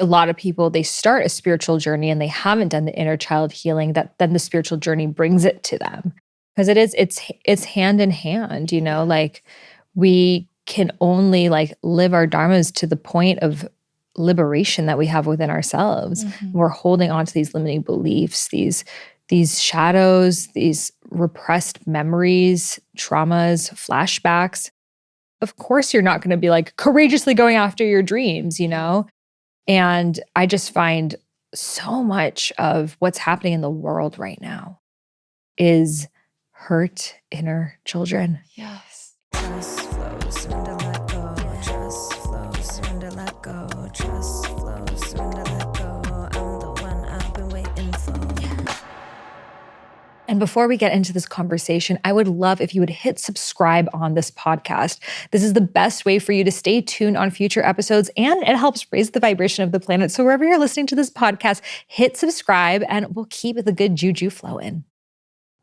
A lot of people, they start a spiritual journey and they haven't done the inner child healing, that then the spiritual journey brings it to them. Because it's hand in hand, like we can only like live our dharmas to the point of liberation that we have within ourselves. We're holding on to these limiting beliefs, these shadows, these repressed memories, traumas, flashbacks. Of course, you're not going to be like courageously going after your dreams, And I just find so much of what's happening in the world right now is hurt inner children. Yes. Trust flows, surrender, let go. Trust flows, surrender, let go. Trust flows, surrender, let go. I'm the one I've been waiting for. And before we get into this conversation, I would love if you would hit subscribe on this podcast. This is the best way for you to stay tuned on future episodes, and it helps raise the vibration of the planet. So wherever you're listening to this podcast, hit subscribe and we'll keep the good juju flowing.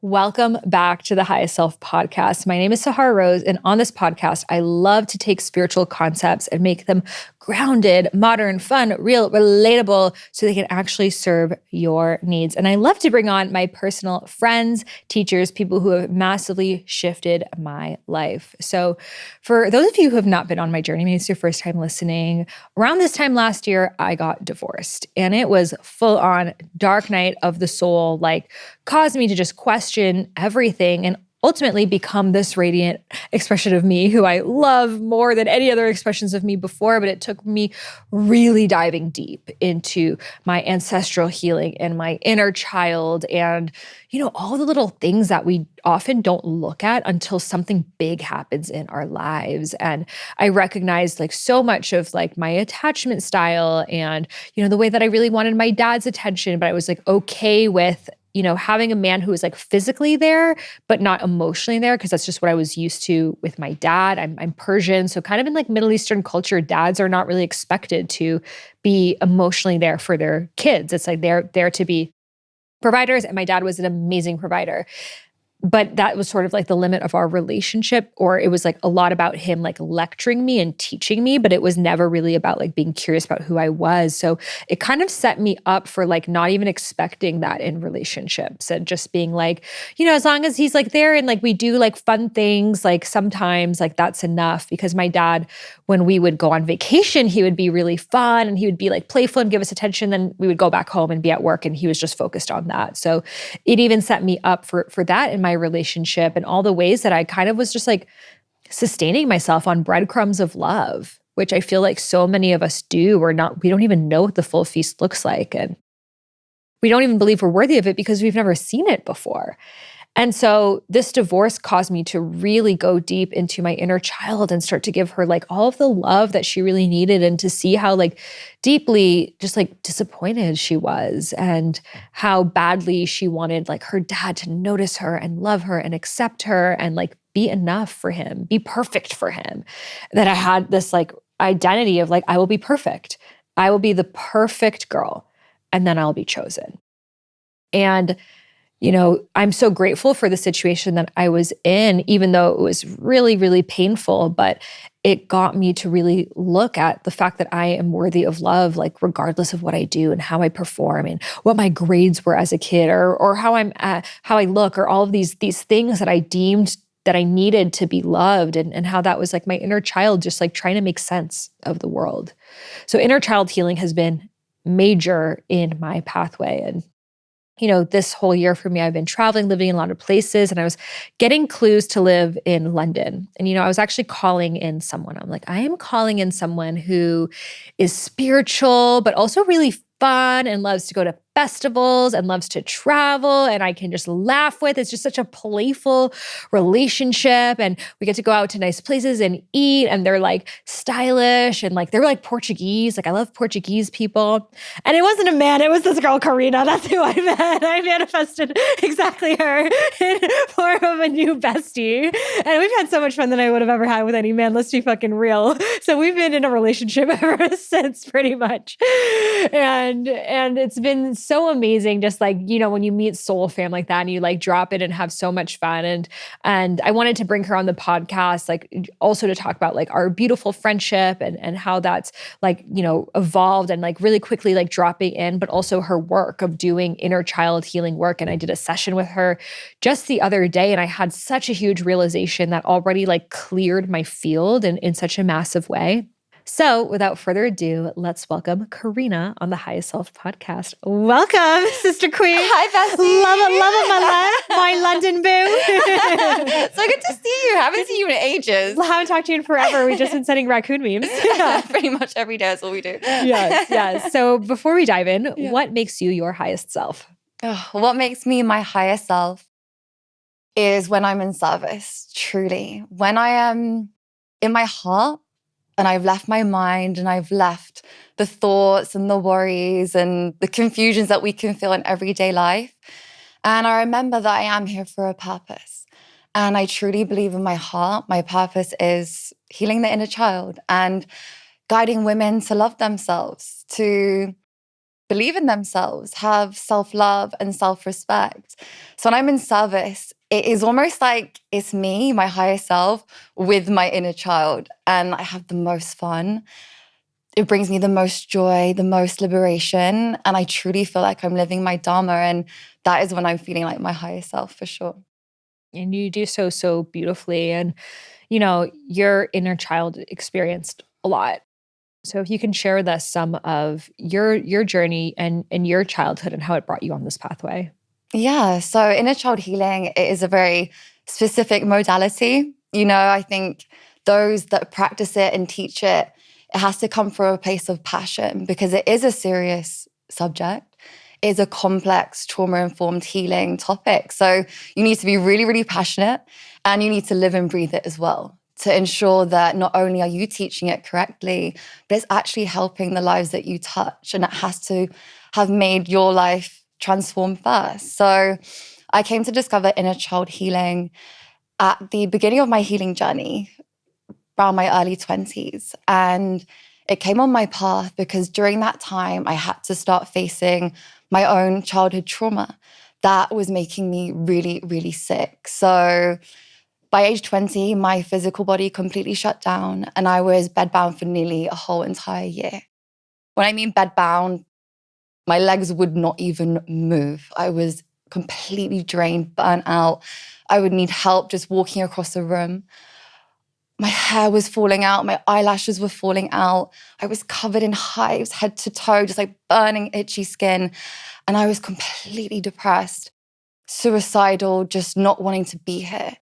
Welcome back to the Highest Self podcast. My name is Sahara Rose, and on this podcast, I love to take spiritual concepts and make them grounded, modern, fun, real, relatable, so they can actually serve your needs. And I love to bring on my personal friends, teachers, people who have massively shifted my life. So for those of you who have not been on my journey, maybe it's your first time listening, around this time last year, I got divorced. And it was full on dark night of the soul, like caused me to just question everything and ultimately become this radiant expression of me who I love more than any other expressions of me before. But it took me really diving deep into my ancestral healing and my inner child and, all the little things that we often don't look at until something big happens in our lives. And I recognized like so much of like my attachment style and, the way that I really wanted my dad's attention, but I was like okay with having a man who was like physically there, but not emotionally there, because that's just what I was used to with my dad. I'm Persian. So kind of in like Middle Eastern culture, dads are not really expected to be emotionally there for their kids. It's like they're there to be providers. And my dad was an amazing provider. But that was sort of like the limit of our relationship, or it was like a lot about him like lecturing me and teaching me, but it was never really about like being curious about who I was. So it kind of set me up for like not even expecting that in relationships and just being like, as long as he's like there and like we do like fun things, like sometimes like that's enough. Because my dad, when we would go on vacation, he would be really fun and he would be like playful and give us attention. Then we would go back home and be at work and he was just focused on that. So it even set me up for that in my relationship and all the ways that I kind of was just like sustaining myself on breadcrumbs of love, which I feel like so many of us do. We don't even know what the full feast looks like. And we don't even believe we're worthy of it because we've never seen it before. And so this divorce caused me to really go deep into my inner child and start to give her like all of the love that she really needed, and to see how like deeply just like disappointed she was and how badly she wanted like her dad to notice her and love her and accept her and like be enough for him, be perfect for him. That I had this like identity of like, I will be perfect. I will be the perfect girl, and then I'll be chosen. And I'm so grateful for the situation that I was in, even though it was really, really painful, but it got me to really look at the fact that I am worthy of love, like regardless of what I do and how I perform and what my grades were as a kid, or how I look, or all of these things that I deemed that I needed to be loved, and how that was like my inner child just like trying to make sense of the world. So inner child healing has been major in my pathway. And this whole year for me, I've been traveling, living in a lot of places, and I was getting clues to live in London. And, I was actually calling in someone. I'm like, I am calling in someone who is spiritual, but also really fun and loves to go to festivals and loves to travel, and I can just laugh with. It's just such a playful relationship, and we get to go out to nice places and eat, and they're like stylish and like they're like Portuguese. Like I love Portuguese people. And it wasn't a man, it was this girl Carina. That's who I met. I manifested exactly her in form of a new bestie. And we've had so much fun than I would have ever had with any man. Let's be fucking real. So we've been in a relationship ever since, pretty much. And it's been so amazing. Just like, when you meet soul fam like that and you like drop in and have so much fun. And I wanted to bring her on the podcast, like also to talk about like our beautiful friendship and how that's like, evolved and like really quickly like dropping in, but also her work of doing inner child healing work. And I did a session with her just the other day, and I had such a huge realization that already like cleared my field in such a massive way. So, without further ado, let's welcome Carina on the Highest Self podcast. Welcome, Sister Queen. Hi, Bessie. My London boo. So good to see you. Haven't seen you in ages. I haven't talked to you in forever. We've just been sending raccoon memes. Yeah, pretty much every day is all we do. Yes. So, before we dive in, what makes you your highest self? What makes me my highest self is when I'm in service, truly. When I am in my heart, and I've left my mind and I've left the thoughts and the worries and the confusions that we can feel in everyday life. And I remember that I am here for a purpose. And I truly believe in my heart, my purpose is healing the inner child and guiding women to love themselves, to believe in themselves, have self-love and self-respect. So when I'm in service, it is almost like it's me, my higher self, with my inner child. And I have the most fun. It brings me the most joy, the most liberation. And I truly feel like I'm living my Dharma. And that is when I'm feeling like my higher self for sure. And you do so beautifully. And, your inner child experienced a lot. So if you can share with us some of your journey and your childhood and how it brought you on this pathway. Yeah, so inner child healing is a very specific modality. I think those that practice it and teach it, it has to come from a place of passion because it is a serious subject. It is a complex trauma-informed healing topic. So you need to be really, really passionate and you need to live and breathe it as well to ensure that not only are you teaching it correctly, but it's actually helping the lives that you touch. And it has to have made your life transform first. So I came to discover inner child healing at the beginning of my healing journey, around my early 20s. And it came on my path because during that time, I had to start facing my own childhood trauma that was making me really, really sick. So by age 20, my physical body completely shut down and I was bedbound for nearly a whole entire year. When I mean bedbound, my legs would not even move. I was completely drained, burnt out. I would need help just walking across the room. My hair was falling out. My eyelashes were falling out. I was covered in hives, head to toe, just like burning, itchy skin. And I was completely depressed, suicidal, just not wanting to be here.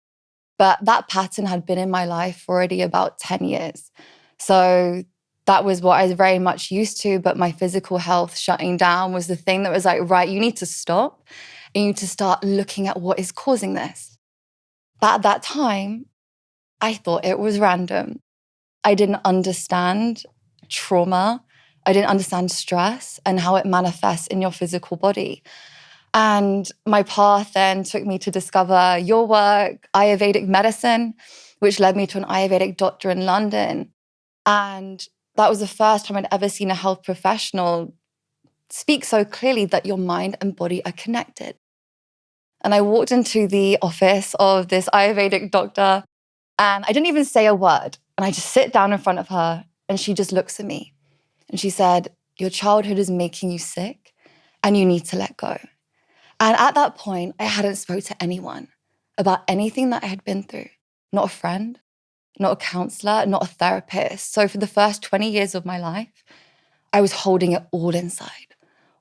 But that pattern had been in my life for already about 10 years. So that was what I was very much used to, but my physical health shutting down was the thing that was like, right, you need to stop and you need to start looking at what is causing this. But at that time, I thought it was random. I didn't understand trauma. I didn't understand stress and how it manifests in your physical body. And my path then took me to discover your work, Ayurvedic medicine, which led me to an Ayurvedic doctor in London. And that was the first time I'd ever seen a health professional speak so clearly that your mind and body are connected. And I walked into the office of this Ayurvedic doctor and I didn't even say a word. And I just sit down in front of her and she just looks at me. And she said, your childhood is making you sick and you need to let go. And at that point, I hadn't spoke to anyone about anything that I had been through. Not a friend, not a counselor, not a therapist. So for the first 20 years of my life, I was holding it all inside,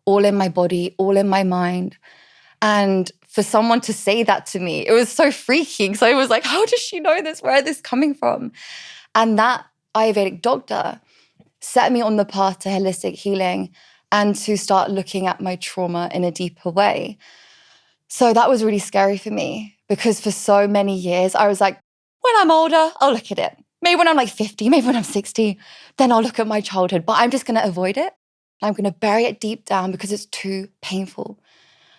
all in my body, all in my mind. And for someone to say that to me, it was so freaky. So I was like, how does she know this? Where is this coming from? And that Ayurvedic doctor set me on the path to holistic healing and to start looking at my trauma in a deeper way. So that was really scary for me because for so many years, I was like, when I'm older, I'll look at it. Maybe when I'm like 50, maybe when I'm 60, then I'll look at my childhood. But I'm just going to avoid it. I'm going to bury it deep down because it's too painful.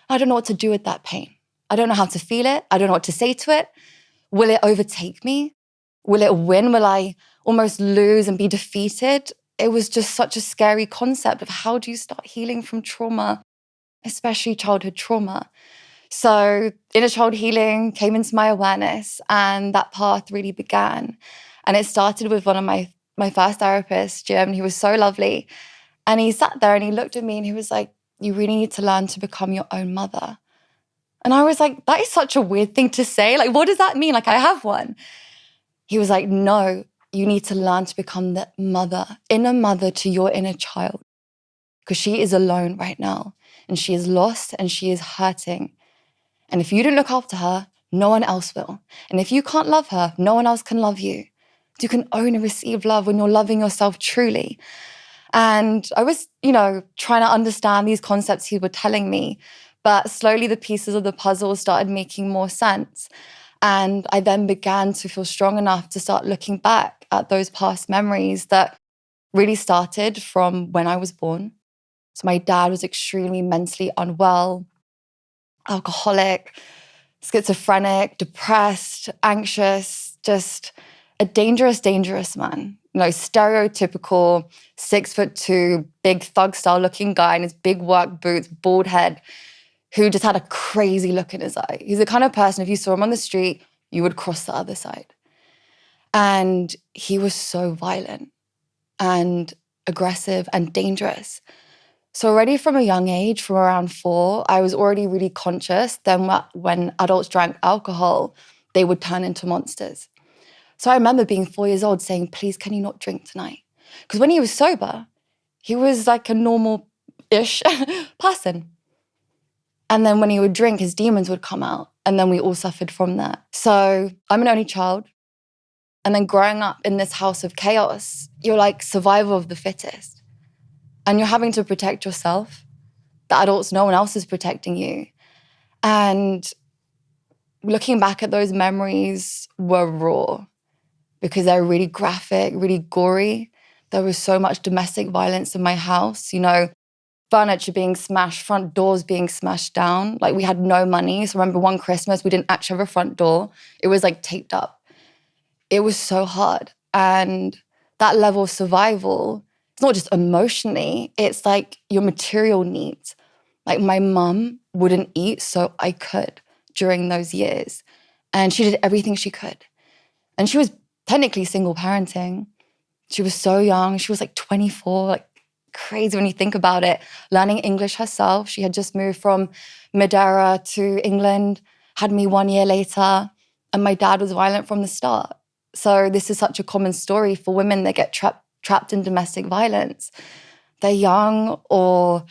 I don't know what to do with that pain. I don't know how to feel it. I don't know what to say to it. Will it overtake me? Will it win? Will I almost lose and be defeated? It was just such a scary concept of how do you start healing from trauma especially childhood trauma. So inner child healing came into my awareness, and that path really began. And it started with one of my first therapists, Jim. He was so lovely. And he sat there and he looked at me and he was like, you really need to learn to become your own mother. And I was like, that is such a weird thing to say. Like, what does that mean? Like, I have one. He was like, no, you need to learn to become the mother, inner mother to your inner child. Because she is alone right now. And she is lost and she is hurting. And if you don't look after her, no one else will. And if you can't love her, no one else can love you. You can own and receive love when you're loving yourself truly. And I was, trying to understand these concepts he was telling me, but slowly the pieces of the puzzle started making more sense. And I then began to feel strong enough to start looking back at those past memories that really started from when I was born. So my dad was extremely mentally unwell, alcoholic, schizophrenic, depressed, anxious, just a dangerous, dangerous man. Stereotypical 6'2", big thug style looking guy in his big work boots, bald head, who just had a crazy look in his eye. He's the kind of person, if you saw him on the street, you would cross the other side. And he was so violent and aggressive and dangerous. So already from a young age, from around 4, I was already really conscious that when adults drank alcohol, they would turn into monsters. So I remember being 4 years old saying, please, can you not drink tonight? Because when he was sober, he was like a normal-ish person. And then when he would drink, his demons would come out. And then we all suffered from that. So I'm an only child. And then growing up in this house of chaos, you're like survival of the fittest. And you're having to protect yourself. The adults, no one else is protecting you. And looking back at those memories were raw because they're really graphic, really gory. There was so much domestic violence in my house, furniture being smashed, front doors being smashed down. Like we had no money. So I remember one Christmas, we didn't actually have a front door. It was like taped up. It was so hard. And that level of survival, it's not just emotionally, it's like your material needs. Like my mum wouldn't eat, so I could during those years. And she did everything she could. And she was technically single parenting. She was so young. She was like 24, like crazy when you think about it. Learning English herself. She had just moved from Madeira to England, had me 1 year later, and my dad was violent from the start. So this is such a common story for women that get trapped in domestic violence. They're young or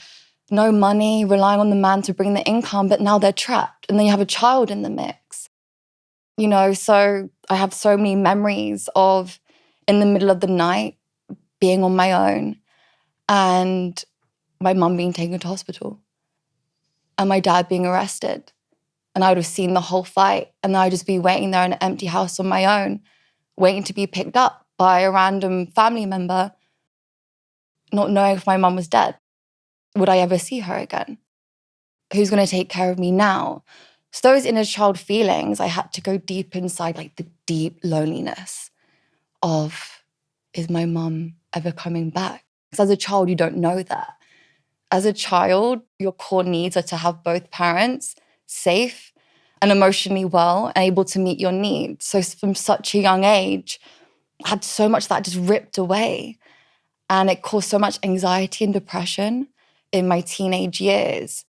no money, relying on the man to bring the income, but now they're trapped. And then you have a child in the mix. So I have so many memories of in the middle of the night being on my own and my mum being taken to hospital and my dad being arrested. And I would have seen the whole fight and I'd just be waiting there in an empty house on my own, waiting to be picked up by a random family member, not knowing if my mum was dead. Would I ever see her again? Who's going to take care of me now? So those inner child feelings, I had to go deep inside, like the deep loneliness of, is my mum ever coming back? Because as a child, you don't know that. As a child, your core needs are to have both parents safe and emotionally well and able to meet your needs. So from such a young age, I had so much that just ripped away. And it caused so much anxiety and depression in my teenage years,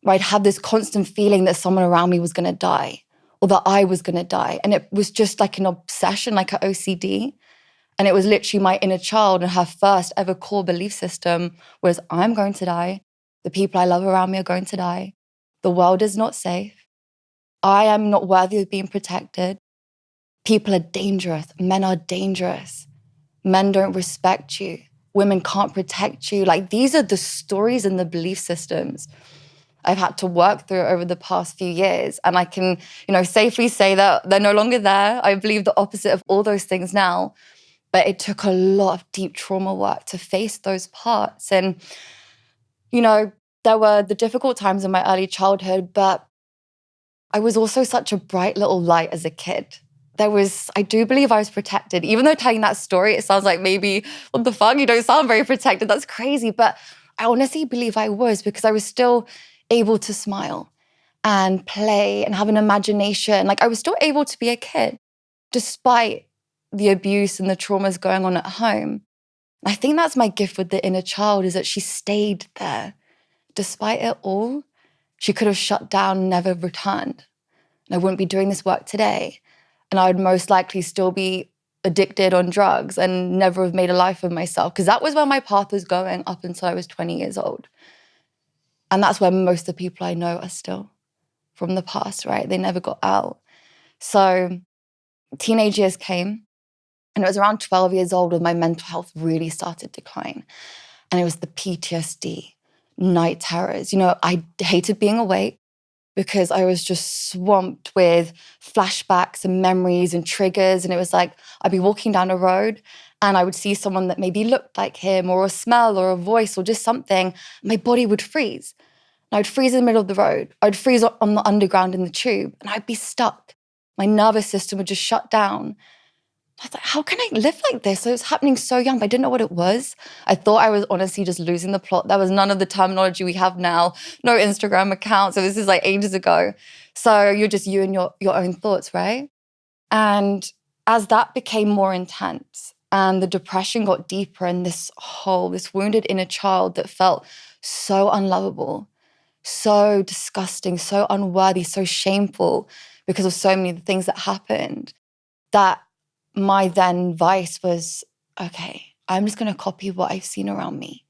where I'd have this constant feeling that someone around me was going to die or that I was going to die. And it was just like an obsession, like an OCD. And it was literally my inner child, and her first ever core belief system was, I'm going to die. The people I love around me are going to die. The world is not safe. I am not worthy of being protected. People are dangerous. Men are dangerous. Men don't respect you. Women can't protect you. Like, these are the stories and the belief systems I've had to work through over the past few years. And I can, safely say that they're no longer there. I believe the opposite of all those things now. But it took a lot of deep trauma work to face those parts. And, there were the difficult times in my early childhood, but I was also such a bright little light as a kid. I do believe I was protected. Even though telling that story, it sounds like maybe, what the fuck, you don't sound very protected. That's crazy. But I honestly believe I was, because I was still able to smile and play and have an imagination. Like I was still able to be a kid despite the abuse and the traumas going on at home. I think that's my gift with the inner child, is that she stayed there. Despite it all, she could have shut down, never returned. And I wouldn't be doing this work today. And I would most likely still be addicted on drugs and never have made a life of myself, because that was where my path was going up until I was 20 years old. And that's where most of the people I know are still, from the past, right? They never got out. So teenage years came, and it was around 12 years old when my mental health really started to decline. And it was the PTSD, night terrors. You know, I hated being awake because I was just swamped with flashbacks and memories and triggers. And it was like, I'd be walking down a road and I would see someone that maybe looked like him, or a smell or a voice or just something. My body would freeze. And I would freeze in the middle of the road. I'd freeze on the underground in the tube, and I'd be stuck. My nervous system would just shut down. I was like, how can I live like this? So it was happening so young, but I didn't know what it was. I thought I was honestly just losing the plot. There was none of the terminology we have now, no Instagram account. So this is like ages ago. So you're just you and your own thoughts, right? And as that became more intense and the depression got deeper, and this wounded inner child that felt so unlovable, so disgusting, so unworthy, so shameful because of so many of the things that happened, that my then vice was, okay, I'm just going to copy what I've seen around me,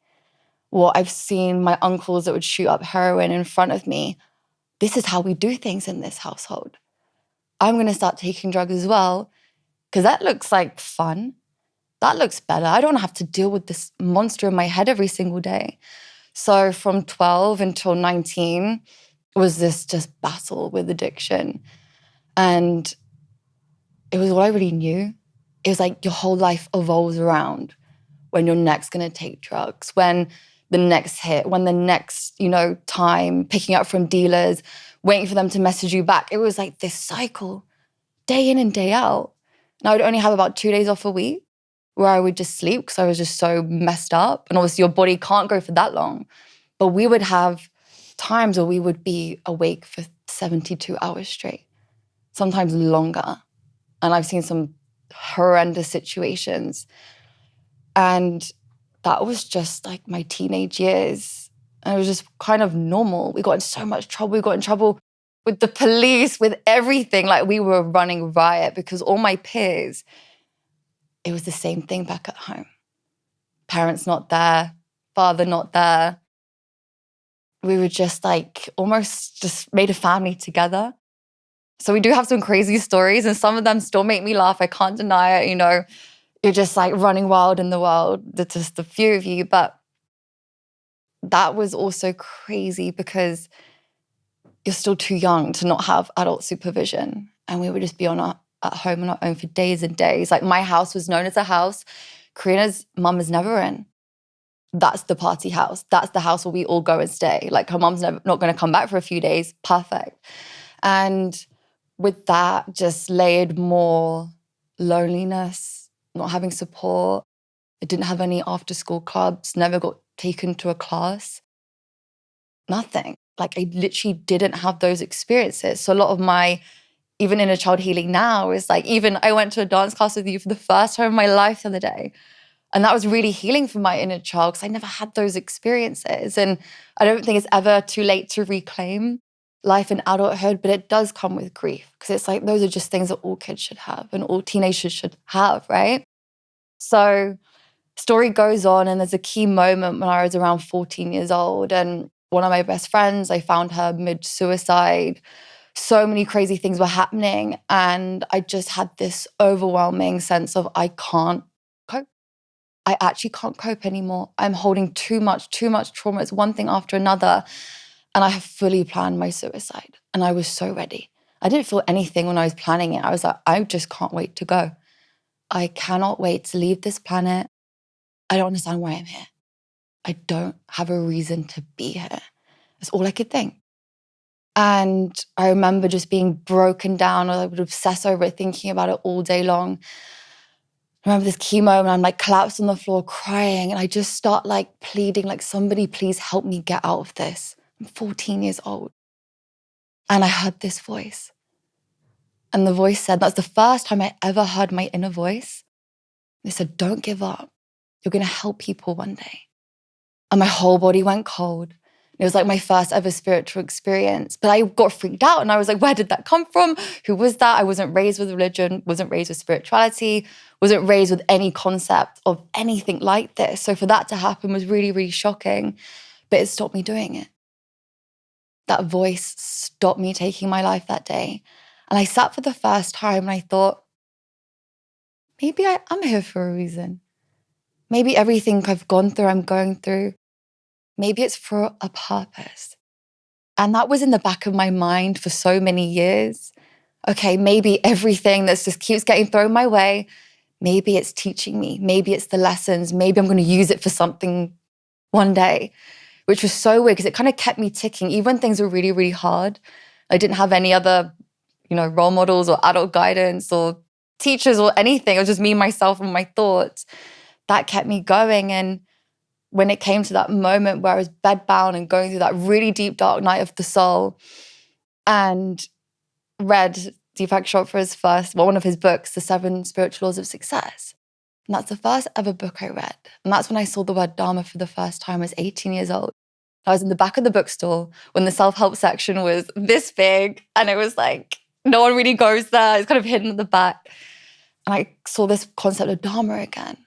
what I've seen my uncles that would shoot up heroin in front of me. This is how we do things in this household. I'm going to start taking drugs as well, because that looks like fun. That looks better. I don't have to deal with this monster in my head every single day. So from 12 until 19 was this just battle with addiction. And it was all I really knew. It was like your whole life evolves around when you're next going to take drugs, when the next hit, when the next, time, picking up from dealers, waiting for them to message you back. It was like this cycle, day in and day out. And I would only have about 2 days off a week where I would just sleep because I was just so messed up. And obviously your body can't go for that long. But we would have times where we would be awake for 72 hours straight, sometimes longer. And I've seen some horrendous situations. And that was just like my teenage years. And it was just kind of normal. We got in so much trouble. We got in trouble with the police, with everything. Like we were running riot because all my peers, it was the same thing back at home. Parents not there, father not there. We were just like almost just made a family together. So we do have some crazy stories, and some of them still make me laugh. I can't deny it, You're just like running wild in the world. There's just a few of you. But that was also crazy because you're still too young to not have adult supervision. And we would just be at home on our own for days and days. Like my house was known as a house Karina's mum is never in. That's the party house. That's the house where we all go and stay. Like her mum's not going to come back for a few days. Perfect. And with that, just layered more loneliness, not having support. I didn't have any after-school clubs, never got taken to a class. Nothing. Like I literally didn't have those experiences. So a lot of my, even inner child healing now is like, even I went to a dance class with you for the first time in my life the other day. And that was really healing for my inner child because I never had those experiences. And I don't think it's ever too late to reclaim life in adulthood, but it does come with grief because it's like those are just things that all kids should have and all teenagers should have, right? So story goes on, and there's a key moment when I was around 14 years old, and one of my best friends, I found her mid-suicide. So many crazy things were happening, and I just had this overwhelming sense of I can't cope. I actually can't cope anymore. I'm holding too much trauma. It's one thing after another. And I have fully planned my suicide. And I was so ready. I didn't feel anything when I was planning it. I was like, I just can't wait to go. I cannot wait to leave this planet. I don't understand why I'm here. I don't have a reason to be here. That's all I could think. And I remember just being broken down. I would obsess over it, thinking about it all day long. I remember this key moment, I'm like collapsed on the floor crying, and I just start like pleading, like, somebody please help me get out of this. I'm 14 years old. And I heard this voice. And the voice said, that's the first time I ever heard my inner voice. It said, don't give up. You're going to help people one day. And my whole body went cold. It was like my first ever spiritual experience. But I got freaked out and I was like, where did that come from? Who was that? I wasn't raised with religion, wasn't raised with spirituality, wasn't raised with any concept of anything like this. So for that to happen was really, really shocking. But it stopped me doing it. That voice stopped me taking my life that day. And I sat for the first time and I thought, maybe I'm here for a reason. Maybe everything I've gone through, I'm going through, maybe it's for a purpose. And that was in the back of my mind for so many years. Okay, maybe everything that just keeps getting thrown my way, maybe it's teaching me, maybe it's the lessons, maybe I'm going to use it for something one day, which was so weird because it kind of kept me ticking. Even when things were really, really hard, I didn't have any other, role models or adult guidance or teachers or anything. It was just me, myself, and my thoughts. That kept me going. And when it came to that moment where I was bedbound and going through that really deep, dark night of the soul, and read Deepak Chopra's one of his books, The 7 Spiritual Laws of Success. And that's the first ever book I read. And that's when I saw the word Dharma for the first time. I was 18 years old. I was in the back of the bookstore when the self-help section was this big. And it was like, no one really goes there. It's kind of hidden at the back. And I saw this concept of Dharma again.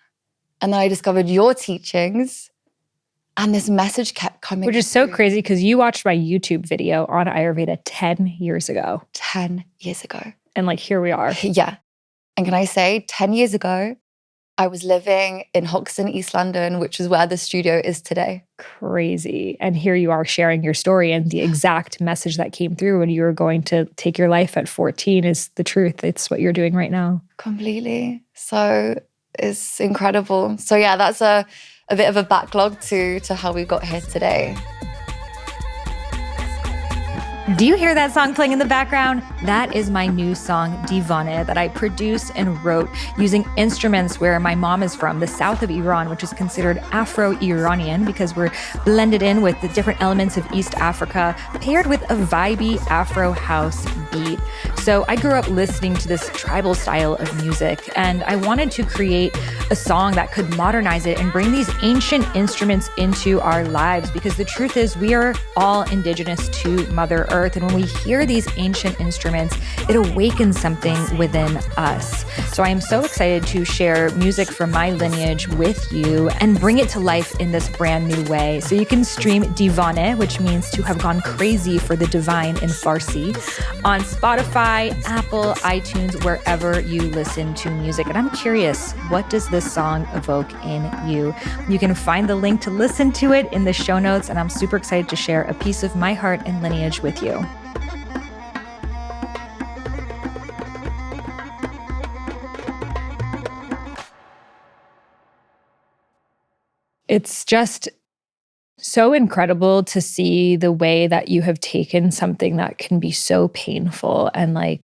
And then I discovered your teachings. And this message kept coming. Which is so crazy because you watched my YouTube video on Ayurveda 10 years ago. 10 years ago. And here we are. Yeah. And can I say, 10 years ago, I was living in Hoxton, East London, which is where the studio is today. Crazy. And here you are sharing your story, and the exact message that came through when you were going to take your life at 14 is the truth. It's what you're doing right now. Completely. So it's incredible. So yeah, that's a bit of a backlog to how we got here today. Do you hear that song playing in the background? That is my new song, Divane, that I produced and wrote using instruments where my mom is from, the south of Iran, which is considered Afro-Iranian because we're blended in with the different elements of East Africa, paired with a vibey Afro house beat. So I grew up listening to this tribal style of music, and I wanted to create a song that could modernize it and bring these ancient instruments into our lives, because the truth is we are all indigenous to Mother Earth. And when we hear these ancient instruments, it awakens something within us. So I am so excited to share music from my lineage with you and bring it to life in this brand new way. So you can stream Divane, which means to have gone crazy for the divine in Farsi, on Spotify, Apple, iTunes, wherever you listen to music. And I'm curious, what does this song evoke in you? You can find the link to listen to it in the show notes, and I'm super excited to share a piece of my heart and lineage with you. It's just so incredible to see the way that you have taken something that can be so painful and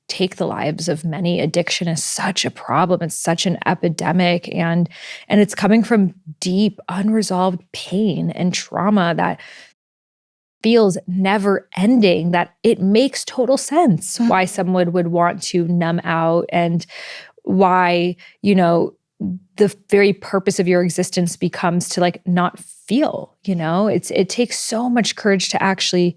take the lives of many. Addiction is such a problem. It's such an epidemic, and it's coming from deep, unresolved pain and trauma that feels never ending, that it makes total sense why someone would want to numb out, and why, the very purpose of your existence becomes to not feel, it takes so much courage to actually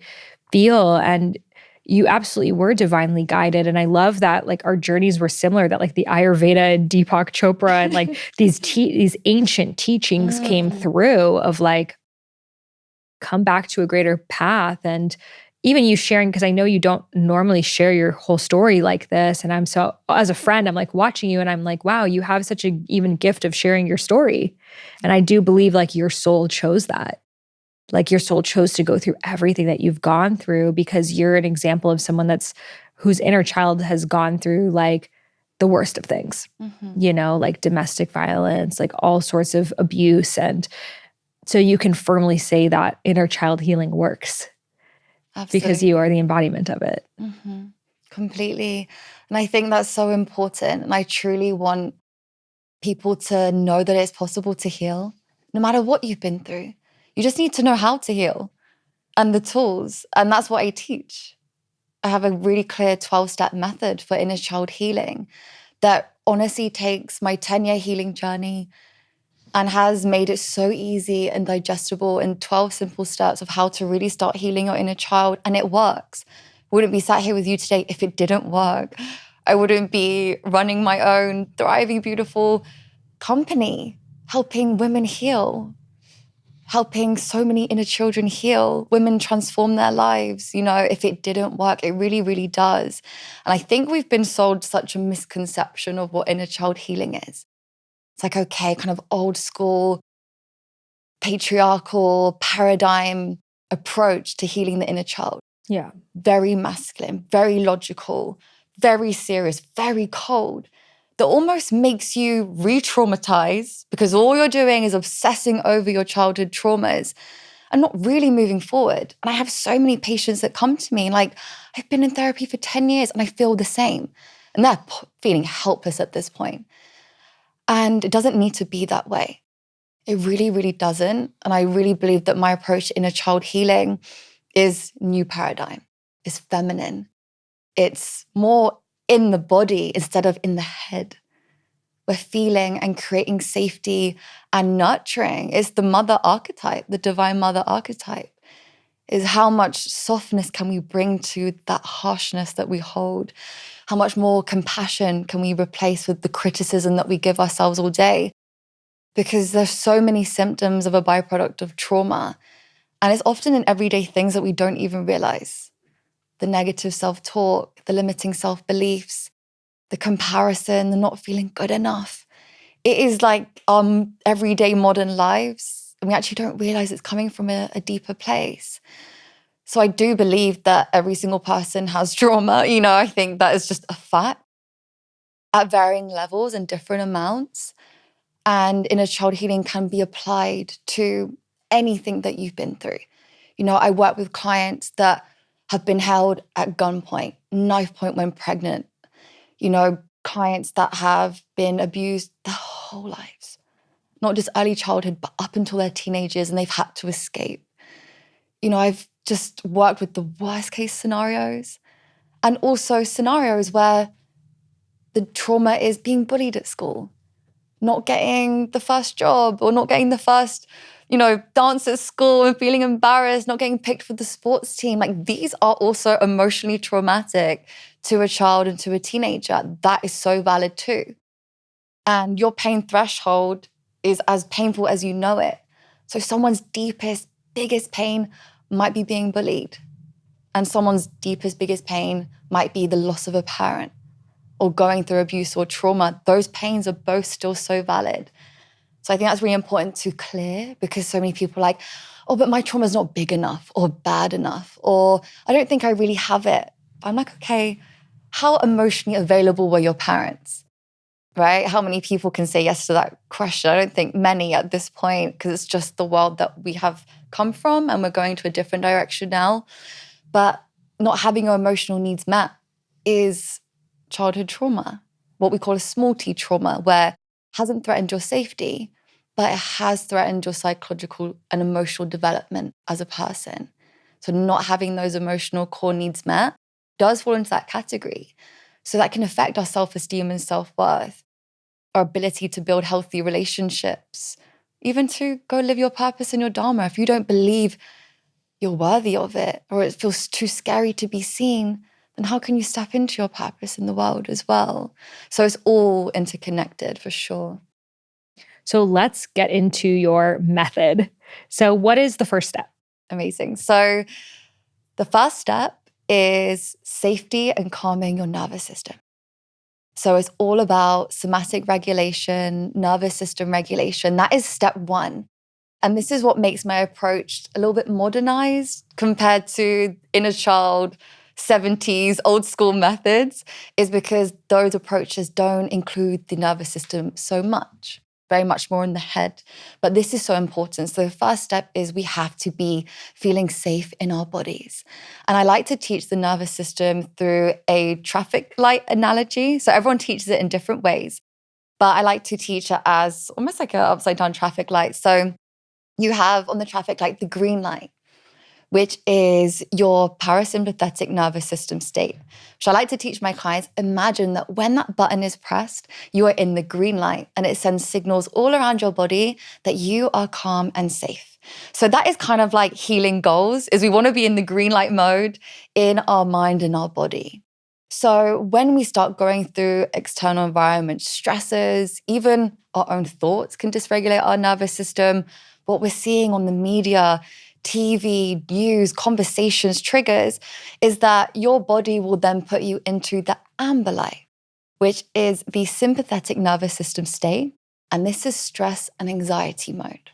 feel. And you absolutely were divinely guided. And I love that our journeys were similar, that the Ayurveda and Deepak Chopra and these ancient teachings came through of come back to a greater path. And even you sharing, because I know you don't normally share your whole story like this. And I'm so, as a friend, I'm watching you and I'm wow, you have such a even gift of sharing your story. And I do believe your soul chose that. Your soul chose to go through everything that you've gone through because you're an example of someone whose inner child has gone through the worst of things, domestic violence, all sorts of abuse. And so you can firmly say that inner child healing works. Absolutely. Because you are the embodiment of it. Completely. And I think that's so important. And I truly want people to know that it's possible to heal, no matter what you've been through. You just need to know how to heal and the tools. And that's what I teach. I have a really clear 12-step method for inner child healing that honestly takes my 10-year healing journey and has made it so easy and digestible in 12 simple steps of how to really start healing your inner child. And it works. I wouldn't be sat here with you today if it didn't work. I wouldn't be running my own thriving, beautiful company, helping women heal, helping so many inner children heal, women transform their lives. You know, if it didn't work, it really, really does. And I think we've been sold such a misconception of what inner child healing is. It's like, okay, kind of old school, patriarchal paradigm approach to healing the inner child. Yeah. Very masculine, very logical, very serious, very cold. That almost makes you re-traumatize because all you're doing is obsessing over your childhood traumas and not really moving forward. And I have so many patients that come to me like, I've been in therapy for 10 years and I feel the same. And they're feeling helpless at this point. And it doesn't need to be that way. It really, really doesn't. And I really believe that my approach to inner child healing is new paradigm. It's feminine. It's more in the body instead of in the head. We're feeling and creating safety and nurturing. It's the mother archetype, the divine mother archetype. Is how much softness can we bring to that harshness that we hold? How much more compassion can we replace with the criticism that we give ourselves all day? Because there's so many symptoms of a byproduct of trauma. And it's often in everyday things that we don't even realize. The negative self-talk, the limiting self-beliefs, the comparison, the not feeling good enough. It is like everyday modern lives. And we actually don't realize it's coming from a deeper place. So I do believe that every single person has trauma. You know, I think that is just a fact at varying levels and different amounts. And inner child healing can be applied to anything that you've been through. You know, I work with clients that have been held at gunpoint, knife point when pregnant. You know, clients that have been abused their whole lives. Not just early childhood, but up until their teenagers, and they've had to escape. You know, I've just worked with the worst case scenarios and also scenarios where the trauma is being bullied at school, not getting the first job or not getting the first, dance at school and feeling embarrassed, not getting picked for the sports team. Like these are also emotionally traumatic to a child and to a teenager. That is so valid too. And your pain threshold is as painful as you know it. So someone's deepest, biggest pain might be being bullied. And someone's deepest, biggest pain might be the loss of a parent or going through abuse or trauma. Those pains are both still so valid. So I think that's really important to clear because so many people are like, oh, but my trauma is not big enough or bad enough, or I don't think I really have it. But I'm like, okay, how emotionally available were your parents? Right? How many people can say yes to that question? I don't think many at this point because it's just the world that we have come from and we're going to a different direction now. But not having your emotional needs met is childhood trauma, what we call a small t trauma, where it hasn't threatened your safety, but it has threatened your psychological and emotional development as a person. So not having those emotional core needs met does fall into that category. So that can affect our self-esteem and self-worth, our ability to build healthy relationships, even to go live your purpose and your dharma. If you don't believe you're worthy of it, or it feels too scary to be seen, then how can you step into your purpose in the world as well? So it's all interconnected for sure. So let's get into your method. So what is the first step? Amazing. So the first step is safety and calming your nervous system. So it's all about somatic regulation, nervous system regulation. That is step one. And this is what makes my approach a little bit modernized compared to inner child 70s old school methods, is because those approaches don't include the nervous system so much. very much more in the head. But this is so important. So the first step is we have to be feeling safe in our bodies. And I like to teach the nervous system through a traffic light analogy. So everyone teaches it in different ways. But I like to teach it as almost like an upside down traffic light. So you have on the traffic light the green light, which is your parasympathetic nervous system state. So I like to teach my clients, imagine that when that button is pressed, you are in the green light and it sends signals all around your body that you are calm and safe. So that is kind of like healing goals, is we want to be in the green light mode in our mind and our body. So when we start going through external environment stresses, even our own thoughts can dysregulate our nervous system. What we're seeing on the media, TV, news, conversations, triggers, is that your body will then put you into the amber light, which is the sympathetic nervous system state. And this is stress and anxiety mode.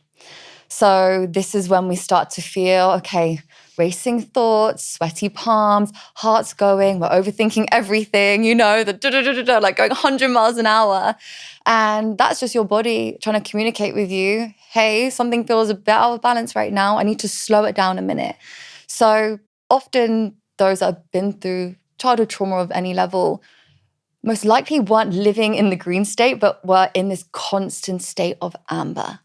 So this is when we start to feel, okay, racing thoughts, sweaty palms, heart's going, we're overthinking everything, like going 100 miles an hour. And that's just your body trying to communicate with you, hey, something feels a bit out of balance right now. I need to slow it down a minute. So often those that have been through childhood trauma of any level most likely weren't living in the green state, but were in this constant state of amber.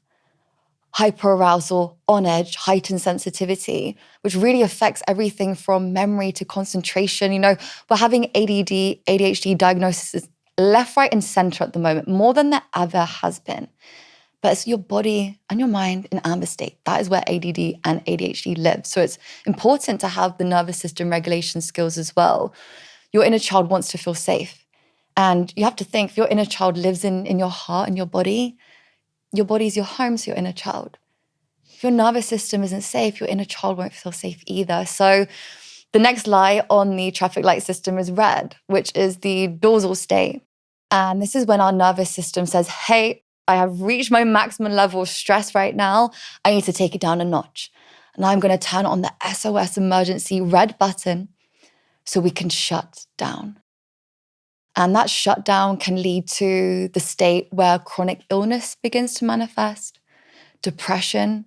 Hyperarousal, on edge, heightened sensitivity, which really affects everything from memory to concentration. We're having ADD, ADHD diagnoses left, right, and center at the moment, more than there ever has been. But it's your body and your mind in amber state. That is where ADD and ADHD live. So it's important to have the nervous system regulation skills as well. Your inner child wants to feel safe. And you have to think, if your inner child lives in your heart and your body is your home to your inner child. If your nervous system isn't safe, your inner child won't feel safe either. So the next light on the traffic light system is red, which is the dorsal state. And this is when our nervous system says, hey, I have reached my maximum level of stress right now. I need to take it down a notch. And I'm going to turn on the SOS emergency red button so we can shut down. And that shutdown can lead to the state where chronic illness begins to manifest, depression,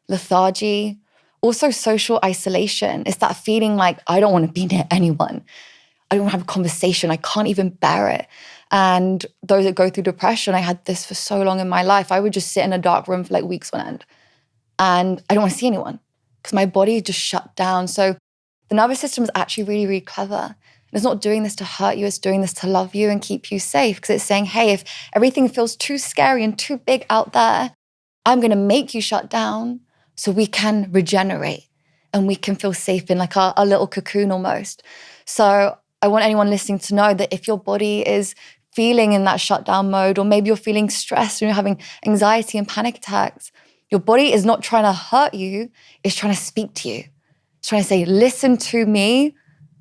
lethargy, also social isolation. It's that feeling like, I don't want to be near anyone. I don't have a conversation. I can't even bear it. And those that go through depression, I had this for so long in my life. I would just sit in a dark room for like weeks on end. And I don't want to see anyone because my body just shut down. So the nervous system is actually really, really clever. It's not doing this to hurt you, it's doing this to love you and keep you safe, because it's saying, hey, if everything feels too scary and too big out there, I'm going to make you shut down so we can regenerate and we can feel safe in like our little cocoon almost. So I want anyone listening to know that if your body is feeling in that shutdown mode, or maybe you're feeling stressed and you're having anxiety and panic attacks, your body is not trying to hurt you, it's trying to speak to you. It's trying to say, listen to me,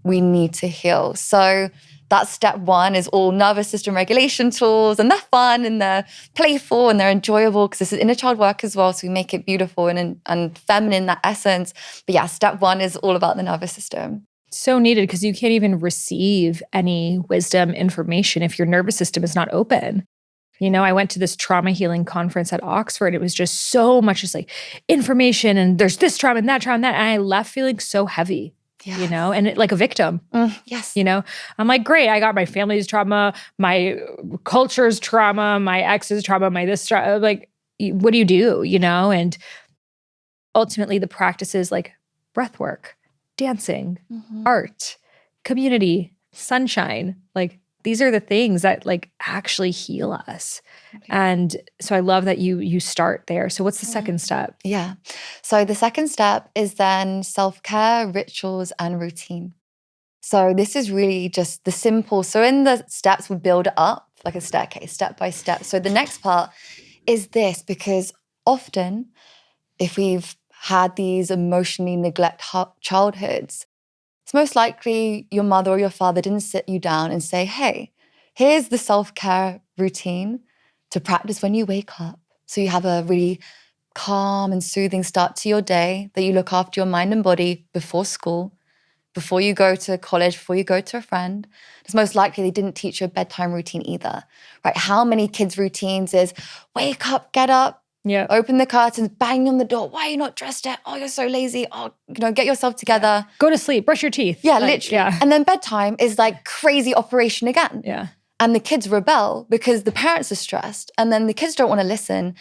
we need to heal. So that's step one, is all nervous system regulation tools, and they're fun and they're playful and they're enjoyable because this is inner child work as well. So we make it beautiful and feminine, that essence. But yeah, step one is all about the nervous system. So needed, because you can't even receive any wisdom information if your nervous system is not open. I went to this trauma healing conference at Oxford. It was just so much just like information, and there's this trauma and that trauma and that. And I left feeling so heavy. Yes. And like a victim. Yes. I'm like, great, I got my family's trauma, my culture's trauma, my ex's trauma, my this trauma. Like, what do you do, And ultimately the practices like breath work, dancing, art, community, sunshine, like these are the things that like actually heal us. Okay. And so I love that you start there. So what's the second step? Yeah. So the second step is then self-care, rituals, and routine. So this is really just the simple. So in the steps, we build it up like a staircase, step by step. So the next part is this, because often if we've had these emotionally neglected childhoods, it's most likely your mother or your father didn't sit you down and say, hey, here's the self-care routine to practice when you wake up. So you have a really calm and soothing start to your day, that you look after your mind and body before school, before you go to college, before you go to a friend, it's most likely they didn't teach you a bedtime routine either, right? How many kids' routines is wake up, get up, open the curtains, bang on the door. Why are you not dressed yet? Oh, you're so lazy. Oh, get yourself together. Go to sleep, brush your teeth. Yeah, literally. Yeah. And then bedtime is like crazy operation again. Yeah. And the kids rebel because the parents are stressed and then the kids don't want to listen.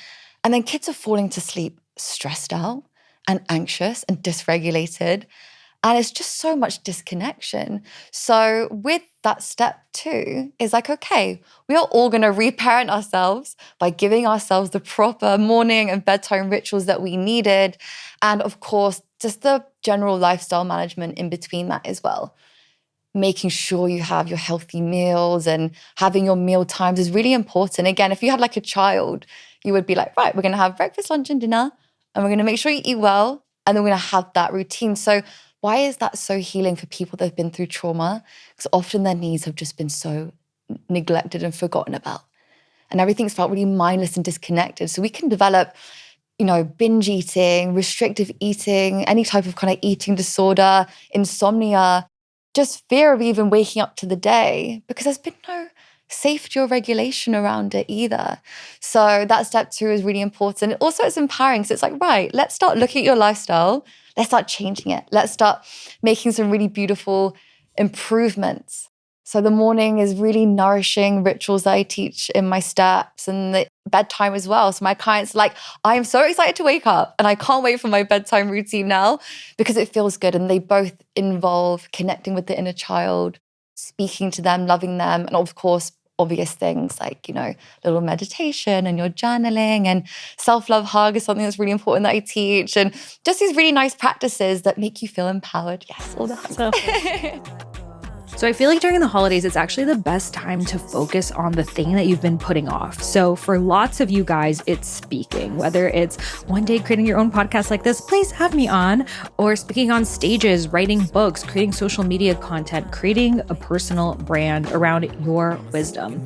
And then kids are falling to sleep stressed out and anxious and dysregulated. And it's just so much disconnection. So with that step 2 is like, okay, we are all going to reparent ourselves by giving ourselves the proper morning and bedtime rituals that we needed. And of course, just the general lifestyle management in between that as well. Making sure you have your healthy meals and having your meal times is really important. Again, if you had like a child, you would be like, right, we're going to have breakfast, lunch, and dinner, and we're going to make sure you eat well, and then we're going to have that routine. So why is that so healing for people that have been through trauma? Because often their needs have just been so neglected and forgotten about. And everything's felt really mindless and disconnected. So we can develop, binge eating, restrictive eating, any type of kind of eating disorder, insomnia, just fear of even waking up to the day because there's been no safety or regulation around it either. So that step 2 is really important. Also, it's empowering. So it's like, right, let's start looking at your lifestyle. Let's start changing it. Let's start making some really beautiful improvements. So the morning is really nourishing rituals that I teach in my steps and the bedtime as well. So my clients are like, I am so excited to wake up and I can't wait for my bedtime routine now because it feels good. And they both involve connecting with the inner child, speaking to them, loving them, and of course, obvious things like, little meditation and your journaling and self-love hug is something that's really important that I teach. And just these really nice practices that make you feel empowered. Yes, all the hugs. So I feel like during the holidays, it's actually the best time to focus on the thing that you've been putting off. So for lots of you guys, it's speaking, whether it's one day creating your own podcast like this, please have me on, or speaking on stages, writing books, creating social media content, creating a personal brand around your wisdom.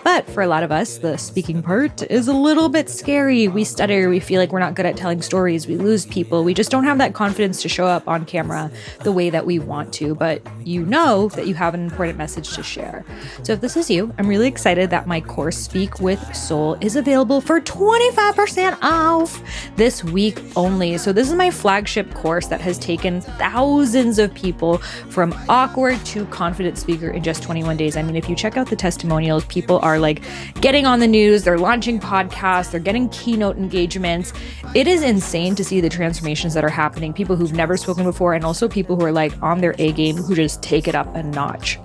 But for a lot of us, the speaking part is a little bit scary. We stutter, we feel like we're not good at telling stories, we lose people, we just don't have that confidence to show up on camera the way that we want to, but you know that you have an important message to share. So if this is you, I'm really excited that my course Speak with Soul is available for 25% off this week only. So this is my flagship course that has taken thousands of people from awkward to confident speaker in just 21 days. I mean, if you check out the testimonials, people are like getting on the news, they're launching podcasts, they're getting keynote engagements. It is insane to see the transformations that are happening. People who've never spoken before and also people who are like on their A game who just take it up a notch.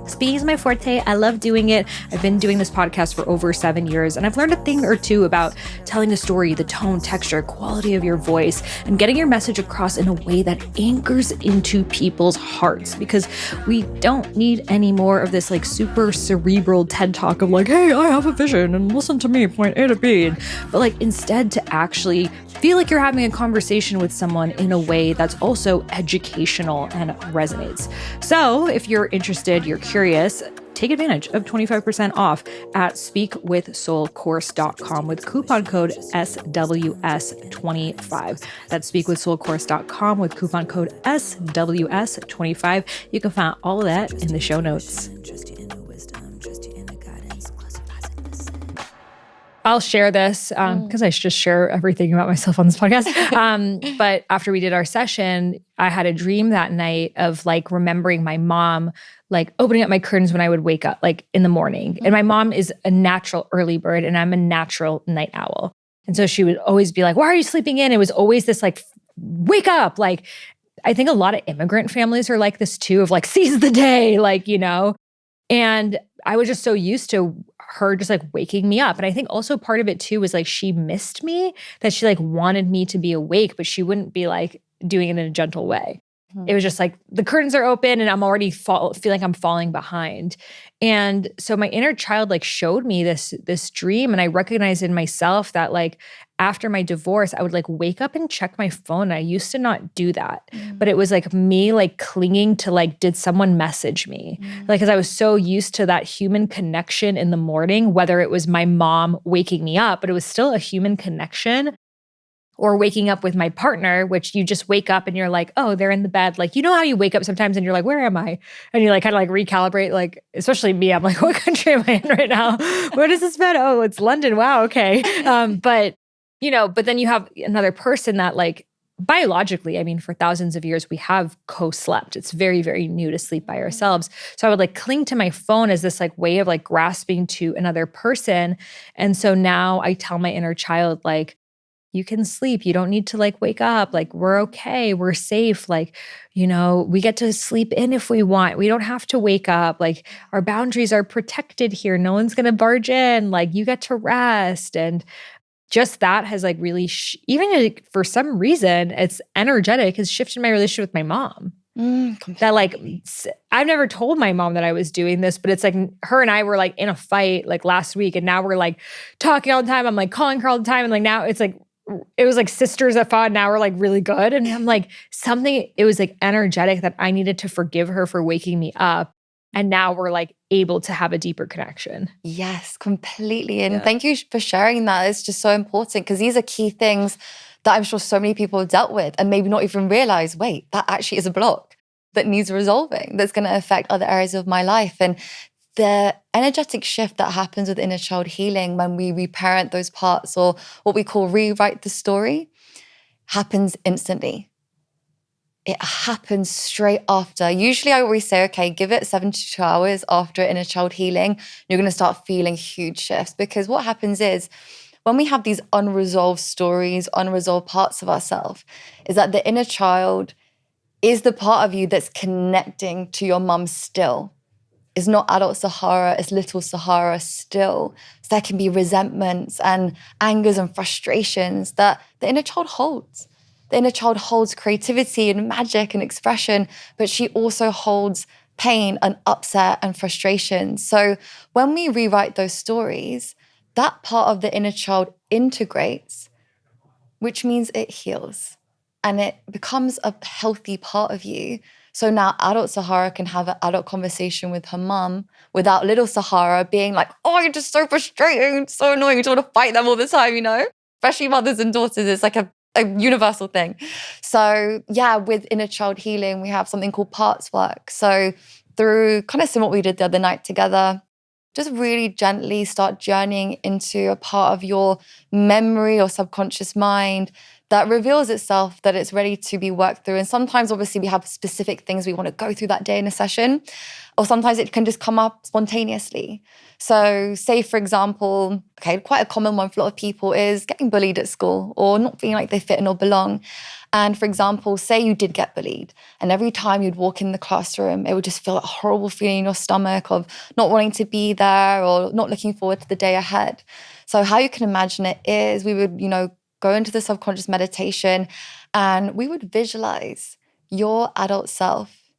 Speaking is my forte. I love doing it. I've been doing this podcast for over 7 years, and I've learned a thing or two about telling a story, the tone, texture, quality of your voice, and getting your message across in a way that anchors into people's hearts, because we don't need any more of this like super cerebral TED talk of like, hey, I have a vision and listen to me, point A to B. But like instead to actually feel like you're having a conversation with someone in a way that's also educational and resonates. So if you're interested, you're curious, take advantage of 25% off at speakwithsoulcourse.com with coupon code SWS25. That's speakwithsoulcourse.com with coupon code SWS25. You can find all of that in the show notes. I'll share this because I just share everything about myself on this podcast. But after we did our session, I had a dream that night of like remembering my mom, like opening up my curtains when I would wake up, like in the morning. And my mom is a natural early bird and I'm a natural night owl. And so she would always be like, why are you sleeping in? It was always this like, wake up. Like, I think a lot of immigrant families are like this too, of like, seize the day, like, and I was just so used to her just like waking me up. And I think also part of it too was like she missed me, that she like wanted me to be awake, but she wouldn't be like doing it in a gentle way. It was just like the curtains are open and I'm already feel like I'm falling behind. And so my inner child like showed me this dream, and I recognized in myself that like after my divorce, I would like wake up and check my phone. I used to not do that, but it was like me like clinging to like, did someone message me? Like, cause I was so used to that human connection in the morning, whether it was my mom waking me up, but it was still a human connection. or waking up with my partner, which you just wake up and you're like, oh, they're in the bed. Like, you know how you wake up sometimes and you're like, where am I? And you like kind of like recalibrate, like, especially me, I'm like, what country am I in right now? Where does this bed? Oh, it's London. Wow. Okay. But then you have another person that like biologically, I mean, for thousands of years, we have co-slept. It's very, very new to sleep by ourselves. So I would like cling to my phone as this like way of like grasping to another person. And so now I tell my inner child, like, you can sleep. You don't need to like wake up. Like, we're okay. We're safe. Like, we get to sleep in if we want. We don't have to wake up. Like, our boundaries are protected here. No one's going to barge in. Like, you get to rest. And just that has like really, even like, for some reason, it's energetic, has shifted my relationship with my mom. That like, I've never told my mom that I was doing this, but it's like her and I were like in a fight like last week, and now we're like talking all the time. I'm like calling her all the time. And like now it's like, it was like sisters that fought. Now we're like really good. And I'm like, it was like energetic that I needed to forgive her for waking me up. And now we're like able to have a deeper connection. Yes, completely. And thank you for sharing that. It's just so important because these are key things that I'm sure so many people have dealt with and maybe not even realize, wait, that actually is a block that needs resolving, that's going to affect other areas of my life. And the energetic shift that happens with inner child healing when we reparent those parts, or what we call rewrite the story, happens instantly. It happens straight after. Usually I always say, okay, give it 72 hours after inner child healing. You're going to start feeling huge shifts, because what happens is when we have these unresolved stories, unresolved parts of ourselves, is that the inner child is the part of you that's connecting to your mum still. It's not adult Sahara, it's little Sahara still. So there can be resentments and angers and frustrations that the inner child holds. The inner child holds creativity and magic and expression, but she also holds pain and upset and frustration. So when we rewrite those stories, that part of the inner child integrates, which means it heals and it becomes a healthy part of you. So now adult Sahara can have an adult conversation with her mum without little Sahara being like, oh, you're just so frustrating, so annoying, you just want to fight them all the time, Especially mothers and daughters, it's like a universal thing. So yeah, with inner child healing, we have something called parts work. So through kind of similar what we did the other night together, just really gently start journeying into a part of your memory or subconscious mind that reveals itself, that it's ready to be worked through. And sometimes obviously we have specific things we want to go through that day in a session, or sometimes it can just come up spontaneously. So say, for example, okay, quite a common one for a lot of people is getting bullied at school or not feeling like they fit in or belong. And for example, say you did get bullied, and every time you'd walk in the classroom, it would just feel a horrible feeling in your stomach of not wanting to be there or not looking forward to the day ahead. So how you can imagine it is we would, go into the subconscious meditation and we would visualize your adult self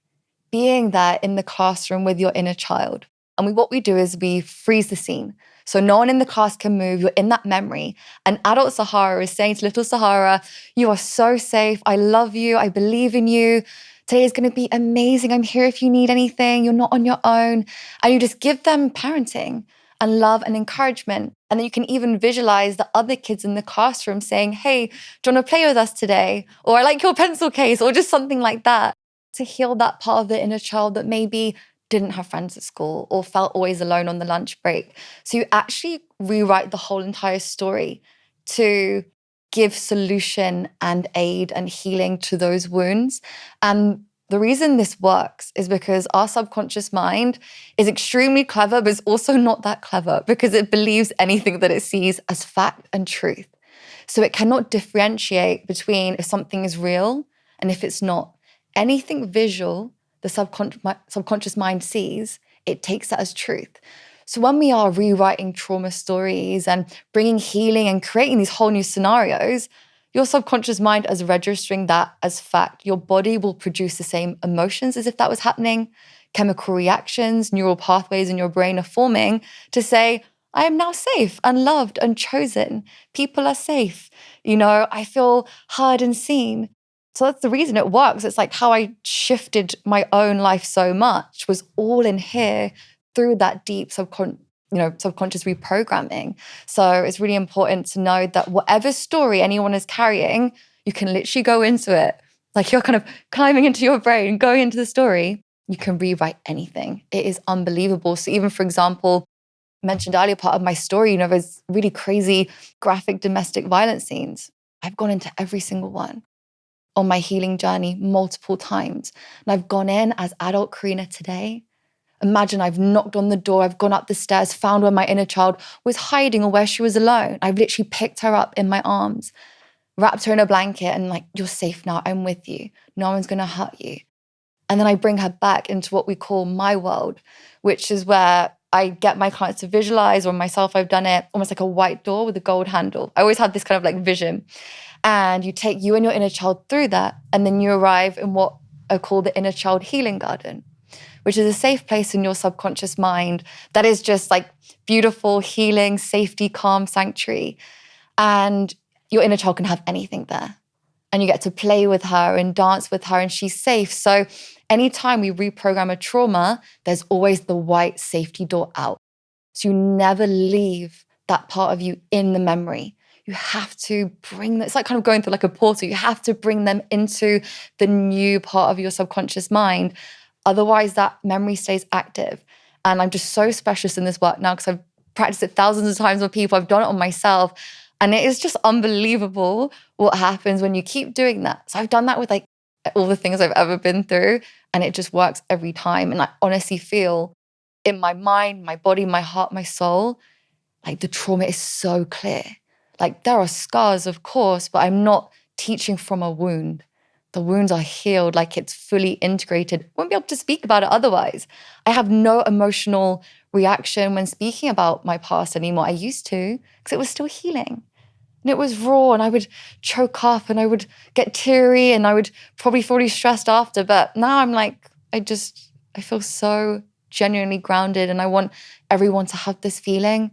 being there in the classroom with your inner child. And what we do is we freeze the scene. So no one in the class can move. You're in that memory. And adult Sahara is saying to little Sahara, you are so safe. I love you. I believe in you. Today is going to be amazing. I'm here if you need anything. You're not on your own. And you just give them parenting and love and encouragement. And then you can even visualize the other kids in the classroom saying, hey, do you want to play with us today? Or I like your pencil case, or just something like that, to heal that part of the inner child that maybe didn't have friends at school or felt always alone on the lunch break. So you actually rewrite the whole entire story to give solution and aid and healing to those wounds. And the reason this works is because our subconscious mind is extremely clever, but it's also not that clever because it believes anything that it sees as fact and truth. So it cannot differentiate between if something is real and if it's not. Anything visual the subconscious mind sees, it takes that as truth. So when we are rewriting trauma stories and bringing healing and creating these whole new scenarios, your subconscious mind is registering that as fact. Your body will produce the same emotions as if that was happening. Chemical reactions, neural pathways in your brain are forming to say, I am now safe and loved and chosen. People are safe. I feel heard and seen. So that's the reason it works. It's like how I shifted my own life so much was all in here through that deep subconscious reprogramming. So it's really important to know that whatever story anyone is carrying, you can literally go into it. Like you're kind of climbing into your brain, going into the story. You can rewrite anything. It is unbelievable. So even, for example, mentioned earlier, part of my story, there's really crazy graphic domestic violence scenes. I've gone into every single one on my healing journey multiple times. And I've gone in as adult Karina today. Imagine I've knocked on the door, I've gone up the stairs, found where my inner child was hiding or where she was alone. I've literally picked her up in my arms, wrapped her in a blanket and like, you're safe now, I'm with you. No one's gonna hurt you. And then I bring her back into what we call my world, which is where I get my clients to visualize, or myself, I've done it, almost like a white door with a gold handle. I always have this kind of like vision. And you take you and your inner child through that, and then you arrive in what I call the inner child healing garden, which is a safe place in your subconscious mind that is just like beautiful, healing, safety, calm sanctuary. And your inner child can have anything there. And you get to play with her and dance with her, and she's safe. So anytime we reprogram a trauma, there's always the white safety door out. So you never leave that part of you in the memory. You have to bring them, it's like kind of going through like a portal. You have to bring them into the new part of your subconscious mind. Otherwise, that memory stays active. And I'm just so specialist in this work now because I've practiced it thousands of times with people. I've done it on myself. And it is just unbelievable what happens when you keep doing that. So I've done that with like all the things I've ever been through, and it just works every time. And I honestly feel in my mind, my body, my heart, my soul, like the trauma is so clear. Like there are scars, of course, but I'm not teaching from a wound. The wounds are healed, like it's fully integrated. Won't be able to speak about it otherwise. I have no emotional reaction when speaking about my past anymore. I used to, because it was still healing. And it was raw, and I would choke up and I would get teary and I would probably feel really stressed after. But now I'm like, I feel so genuinely grounded, and I want everyone to have this feeling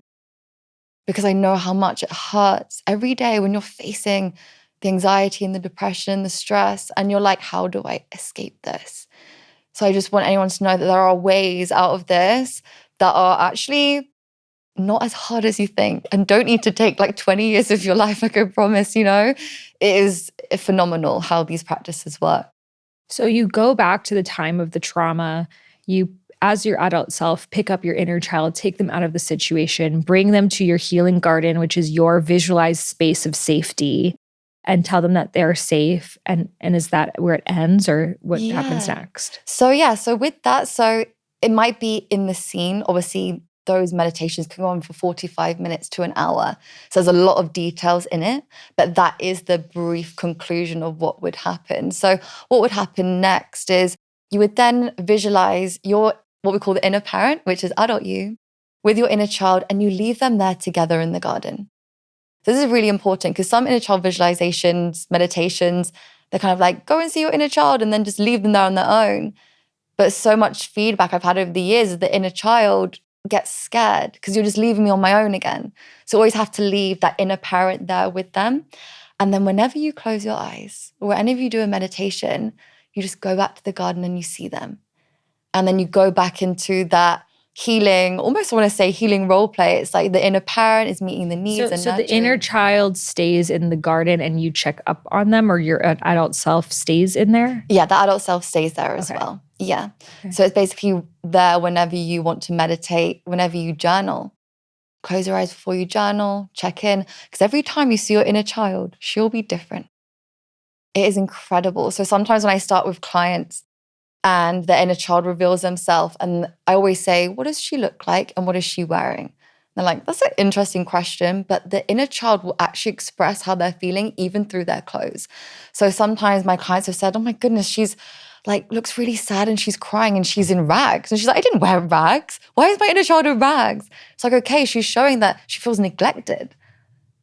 because I know how much it hurts every day when you're facing the anxiety and the depression, the stress, and you're like, how do I escape this? So I just want anyone to know that there are ways out of this that are actually not as hard as you think and don't need to take like 20 years of your life, like I promise, It is phenomenal how these practices work. So you go back to the time of the trauma, you, as your adult self, pick up your inner child, take them out of the situation, bring them to your healing garden, which is your visualized space of safety, and tell them that they're safe. And is that where it ends, or what happens next? So with that, so it might be in the scene. Obviously, those meditations can go on for 45 minutes to an hour. So there's a lot of details in it, but that is the brief conclusion of what would happen. So what would happen next is you would then visualize your, what we call the inner parent, which is adult you, with your inner child, and you leave them there together in the garden. So this is really important because some inner child visualizations, meditations, they're kind of like, go and see your inner child and then just leave them there on their own. But so much feedback I've had over the years is the inner child gets scared because you're just leaving me on my own again. So always have to leave that inner parent there with them. And then whenever you close your eyes or whenever you do a meditation, you just go back to the garden and you see them. And then you go back into that healing, almost I want to say healing role play. It's like the inner parent is meeting the needs and so nurturing. The inner child stays in the garden and you check up on them, or your adult self stays in there? Yeah, the adult self stays there as well. Yeah. Okay. So it's basically there whenever you want to meditate, whenever you journal. Close your eyes before you journal, check in. Because every time you see your inner child, she'll be different. It is incredible. So sometimes when I start with clients and the inner child reveals themselves, and I always say, what does she look like and what is she wearing? They're like, that's an interesting question, but the inner child will actually express how they're feeling even through their clothes. So sometimes my clients have said, oh my goodness, she's like, looks really sad and she's crying and she's in rags. And she's like, I didn't wear rags. Why is my inner child in rags? It's like, okay, she's showing that she feels neglected.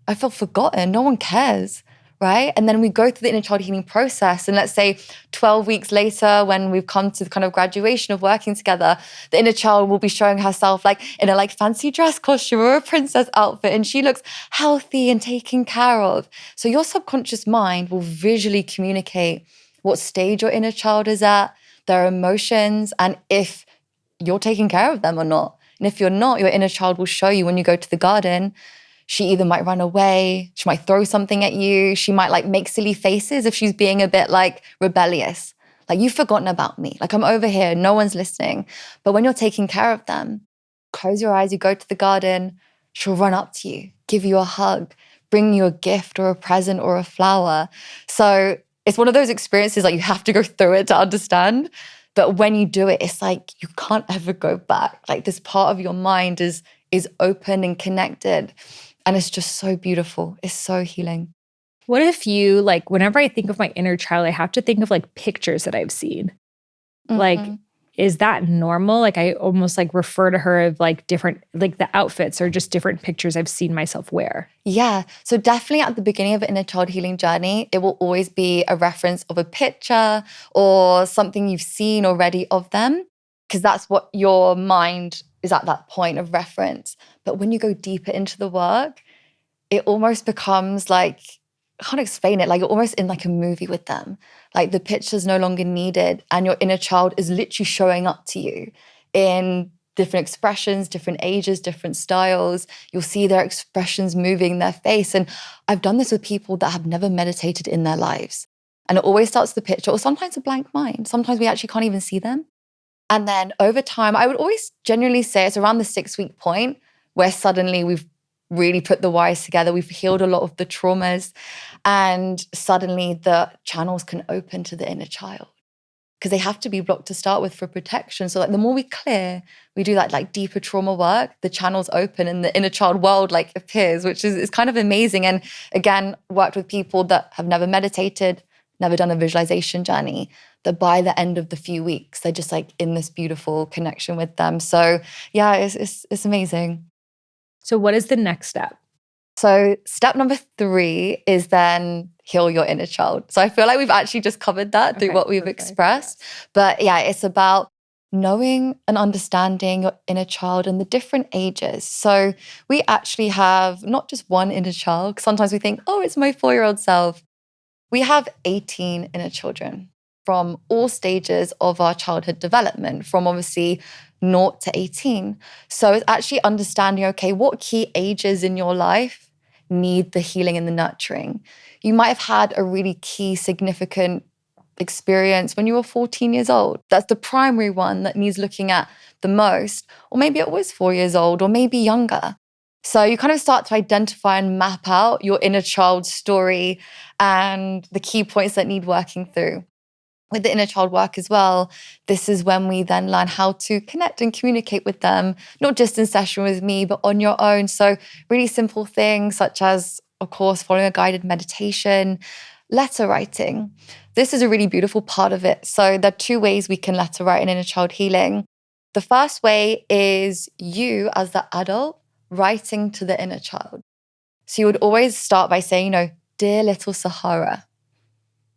I feel forgotten. No one cares, right? And then we go through the inner child healing process. And let's say 12 weeks later, when we've come to the kind of graduation of working together, the inner child will be showing herself like in a like fancy dress costume or a princess outfit. And she looks healthy and taken care of. So your subconscious mind will visually communicate what stage your inner child is at, their emotions, and if you're taking care of them or not. And if you're not, your inner child will show you when you go to the garden. She either might run away, she might throw something at you, she might like make silly faces if she's being a bit like rebellious. Like, you've forgotten about me. Like, I'm over here, no one's listening. But when you're taking care of them, close your eyes, you go to the garden, she'll run up to you, give you a hug, bring you a gift or a present or a flower. So it's one of those experiences like you have to go through it to understand. But when you do it, it's like you can't ever go back. Like, this part of your mind is open and connected. And it's just so beautiful. It's so healing. What if you, like, whenever I think of my inner child, I have to think of like pictures that I've seen. Like, is that normal? Like, I almost like refer to her of like different, like the outfits or just different pictures I've seen myself wear. Yeah. So definitely at the beginning of an inner child healing journey, it will always be a reference of a picture or something you've seen already of them, because that's what your mind is at that point of reference. But when you go deeper into the work, it almost becomes like, I can't explain it, like you're almost in like a movie with them. Like, the picture's no longer needed and your inner child is literally showing up to you in different expressions, different ages, different styles. You'll see their expressions moving their face. And I've done this with people that have never meditated in their lives. And it always starts the picture, or sometimes a blank mind. Sometimes we actually can't even see them. And then over time, I would always genuinely say it's around the 6-week point where suddenly we've really put the wires together. We've healed a lot of the traumas, and suddenly the channels can open to the inner child, because they have to be blocked to start with for protection. So like, the more we clear, we do that like deeper trauma work, the channels open and the inner child world like appears, which is kind of amazing. And again, worked with people that have never meditated, never done a visualization journey, that by the end of the few weeks, they're just like in this beautiful connection with them. So yeah, it's amazing. So what is the next step? So step number 3 is then heal your inner child. So I feel like we've actually just covered that through what we've expressed. But yeah, it's about knowing and understanding your inner child and the different ages. So we actually have not just one inner child, 'cause sometimes we think, oh, it's my 4-year-old self. We have 18 inner children from all stages of our childhood development, from obviously 0 to 18. So it's actually understanding, okay, what key ages in your life need the healing and the nurturing. You might have had a really key, significant experience when you were 14 years old. That's the primary one that needs looking at the most. Or maybe it was 4 years old, or maybe younger. So you kind of start to identify and map out your inner child story and the key points that need working through. With the inner child work as well, this is when we then learn how to connect and communicate with them, not just in session with me, but on your own. So really simple things such as, of course, following a guided meditation, letter writing. This is a really beautiful part of it. So there are 2 ways we can letter write in inner child healing. The first way is you as the adult writing to the inner child. So you would always start by saying, dear little Sahara,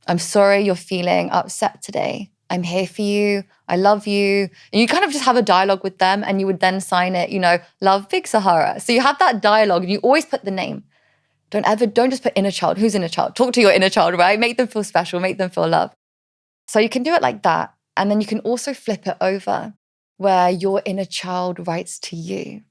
I'm sorry you're feeling upset today. I'm here for you. I love you. And you kind of just have a dialogue with them, and you would then sign it, love Big Sahara. So you have that dialogue and you always put the name. Don't just put inner child. Who's inner child? Talk to your inner child, right? Make them feel special, make them feel loved. So you can do it like that. And then you can also flip it over where your inner child writes to you.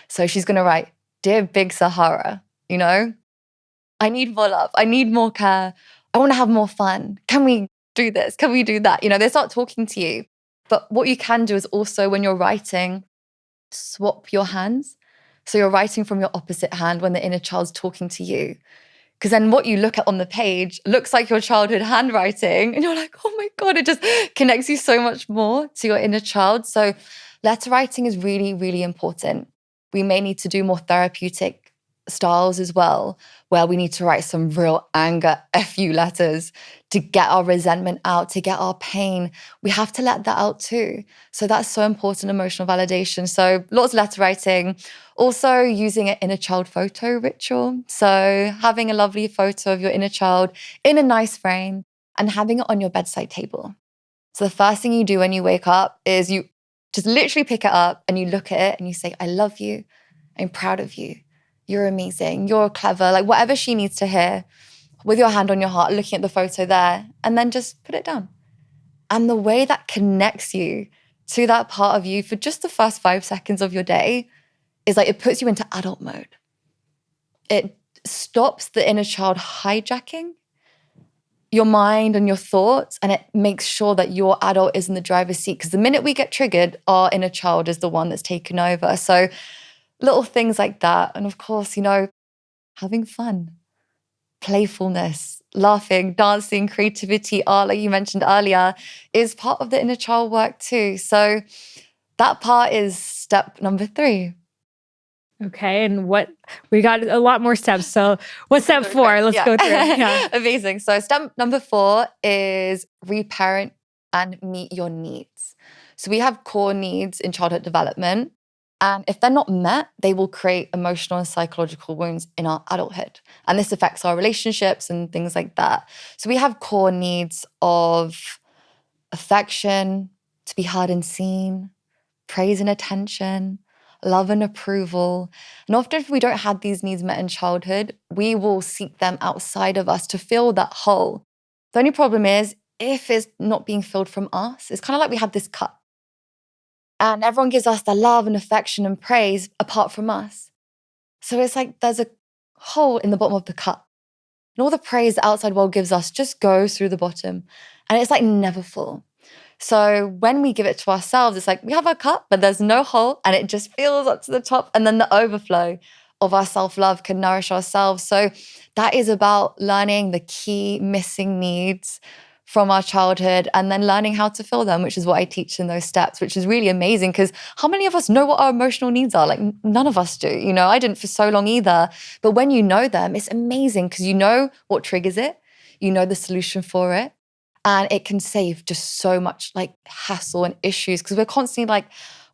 So she's going to write, dear Big Sahara, I need more love. I need more care. I want to have more fun. Can we do this? Can we do that? They start talking to you. But what you can do is also, when you're writing, swap your hands. So you're writing from your opposite hand when the inner child's talking to you. Because then what you look at on the page looks like your childhood handwriting. And you're like, oh my God, it just connects you so much more to your inner child. So letter writing is really, really important. We may need to do more therapeutic styles as well, where we need to write some real anger FU letters to get our resentment out, to get our pain. We have to let that out too. So that's so important, emotional validation. So lots of letter writing. Also using an inner child photo ritual. So having a lovely photo of your inner child in a nice frame and having it on your bedside table. So the first thing you do when you wake up is you just literally pick it up and you look at it and you say, I love you. I'm proud of you. You're amazing, you're clever, like whatever she needs to hear, with your hand on your heart, looking at the photo there, and then just put it down. And the way that connects you to that part of you for just the first 5 seconds of your day is like it puts you into adult mode. It stops the inner child hijacking your mind and your thoughts, and it makes sure that your adult is in the driver's seat. Because the minute we get triggered, our inner child is the one that's taken over. So little things like that. And of course, having fun, playfulness, laughing, dancing, creativity, art, like you mentioned earlier, is part of the inner child work too. So that part is step number 3. Okay. And we got a lot more steps. So what's step 4? Let's go through it. Yeah. Amazing. So step number 4 is reparent and meet your needs. So we have core needs in childhood development. And if they're not met, they will create emotional and psychological wounds in our adulthood. And this affects our relationships and things like that. So we have core needs of affection, to be heard and seen, praise and attention, love and approval. And often if we don't have these needs met in childhood, we will seek them outside of us to fill that hole. The only problem is if it's not being filled from us, it's kind of like we have this cup. And everyone gives us the love and affection and praise apart from us. So it's like there's a hole in the bottom of the cup. And all the praise the outside world gives us just goes through the bottom. And it's like never full. So when we give it to ourselves, it's like we have a cup, but there's no hole and it just fills up to the top. And then the overflow of our self-love can nourish ourselves. So that is about learning the key missing needs from our childhood and then learning how to fill them, which is what I teach in those steps, which is really amazing because how many of us know what our emotional needs are? Like none of us do. I didn't for so long either. But when you know them, it's amazing because you know what triggers it. You know the solution for it. And it can save just so much like hassle and issues because we're constantly like,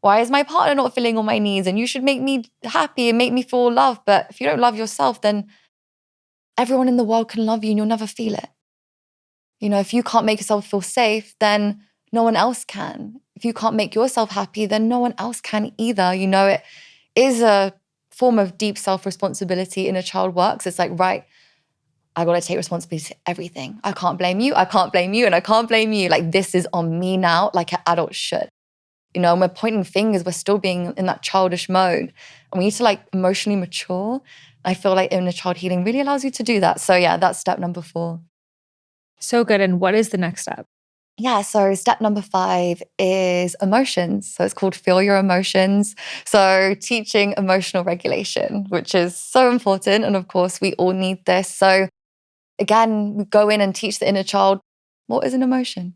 why is my partner not filling all my needs? And you should make me happy and make me feel loved. But if you don't love yourself, then everyone in the world can love you and you'll never feel it. If you can't make yourself feel safe, then no one else can. If you can't make yourself happy, then no one else can either. It is a form of deep self-responsibility in a child works. It's like, right, I got to take responsibility for everything. I can't blame you. I can't blame you. And I can't blame you. Like this is on me now, like an adult should. And we're pointing fingers. We're still being in that childish mode. And we need to like emotionally mature. I feel like inner child healing really allows you to do that. So yeah, that's step number 4. So good. And what is the next step? Yeah, so step number 5 is emotions. So it's called Feel Your Emotions. So teaching emotional regulation, which is so important. And of course, we all need this. So again, we go in and teach the inner child, what is an emotion?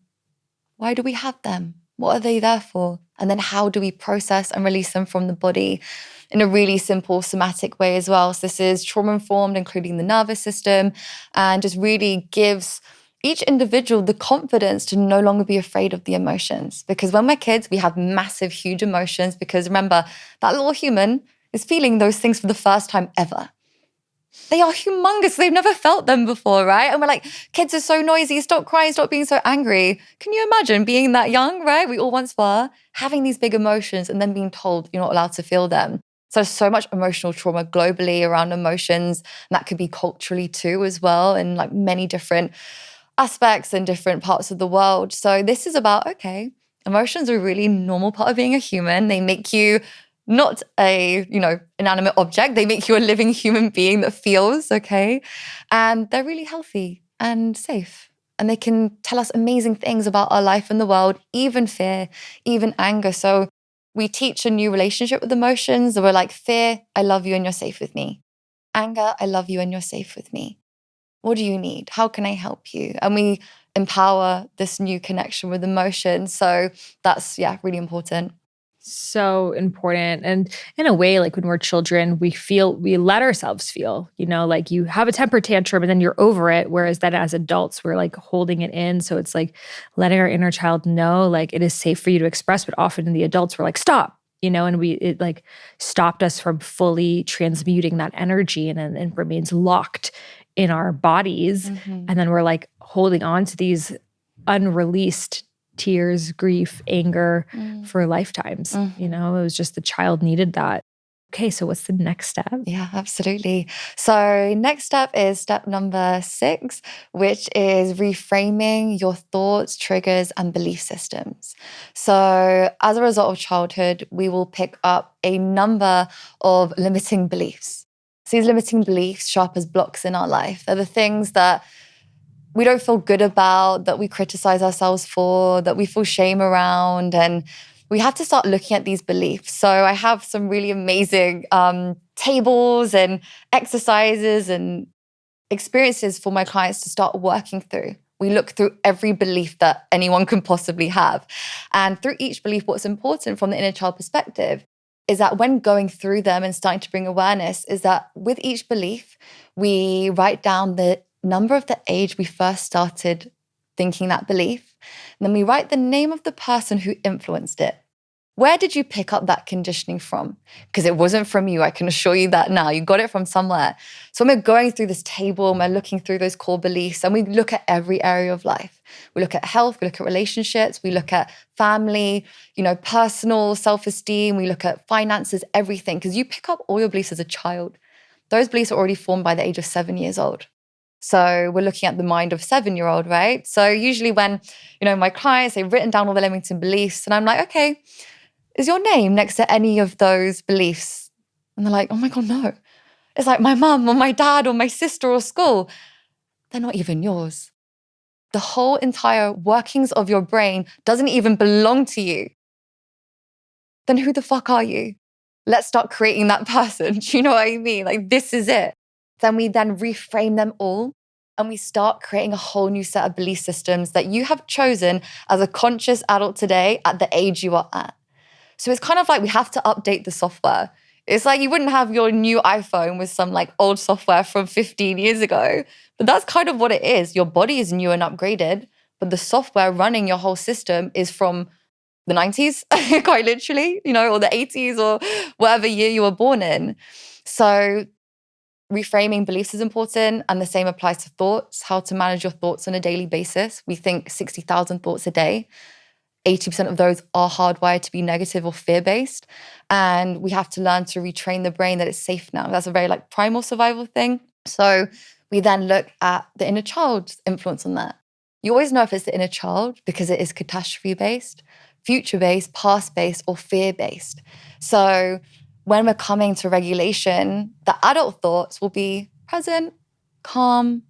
Why do we have them? What are they there for? And then how do we process and release them from the body in a really simple somatic way as well? So this is trauma-informed, including the nervous system, and just really gives each individual the confidence to no longer be afraid of the emotions. Because when we're kids, we have massive, huge emotions because remember, that little human is feeling those things for the first time ever. They are humongous. They've never felt them before, right? And we're like, kids are so noisy. Stop crying. Stop being so angry. Can you imagine being that young, right? We all once were, having these big emotions and then being told you're not allowed to feel them. So there's so much emotional trauma globally around emotions. And that could be culturally too as well in like many different aspects in different parts of the world. So this is about, okay, emotions are a really normal part of being a human. They make you not a, inanimate object. They make you a living human being that feels, okay? And they're really healthy and safe. And they can tell us amazing things about our life and the world, even fear, even anger. So we teach a new relationship with emotions. So we're like, fear, I love you and you're safe with me. Anger, I love you and you're safe with me. What do you need? How can I help you? And we empower this new connection with emotion. So that's, really important. So important. And in a way, like when we're children, we let ourselves feel, like you have a temper tantrum and then you're over it. Whereas then as adults, we're like holding it in. So it's like letting our inner child know, like it is safe for you to express, but often in the adults, we're like, stop, and it like stopped us from fully transmuting that energy and remains locked in our bodies. Mm-hmm. And then we're like holding on to these unreleased tears, grief, anger for lifetimes. Mm-hmm. It was just the child needed that. Okay, so what's the next step? Yeah, absolutely. So next step is step number 6, which is reframing your thoughts, triggers, and belief systems. So as a result of childhood, we will pick up a number of limiting beliefs. So these limiting beliefs show up as blocks in our life. They're the things that we don't feel good about, that we criticize ourselves for, that we feel shame around. And we have to start looking at these beliefs. So I have some really amazing tables and exercises and experiences for my clients to start working through. We look through every belief that anyone can possibly have. And through each belief, what's important from the inner child perspective is that when going through them and starting to bring awareness, is that with each belief, we write down the number of the age we first started thinking that belief. And then we write the name of the person who influenced it. Where did you pick up that conditioning from? Because it wasn't from you. I can assure you that now. You got it from somewhere. So when we're going through this table and we're looking through those core beliefs, and we look at every area of life. We look at health, we look at relationships, we look at family, personal self-esteem, we look at finances, everything. Because you pick up all your beliefs as a child. Those beliefs are already formed by the age of 7 years old. So we're looking at the mind of 7-year-old, right? So usually when, my clients, they've written down all the limiting beliefs and I'm like, okay, is your name next to any of those beliefs? And they're like, oh my God, no. It's like my mum or my dad or my sister or school. They're not even yours. The whole entire workings of your brain doesn't even belong to you. Then who the fuck are you? Let's start creating that person. Do you know what I mean? Like, this is it. Then we reframe them all and we start creating a whole new set of belief systems that you have chosen as a conscious adult today at the age you are at. So it's kind of like we have to update the software. It's like you wouldn't have your new iPhone with some like old software from 15 years ago. But that's kind of what it is. Your body is new and upgraded, but the software running your whole system is from the 90s, quite literally, or the 80s or whatever year you were born in. So reframing beliefs is important, and the same applies to thoughts, how to manage your thoughts on a daily basis. We think 60,000 thoughts a day. 80% of those are hardwired to be negative or fear-based. And we have to learn to retrain the brain that it's safe now. That's a very primal survival thing. So we then look at the inner child's influence on that. You always know if it's the inner child because it is catastrophe-based, future-based, past-based, or fear-based. So when we're coming to regulation, the adult thoughts will be present, calm,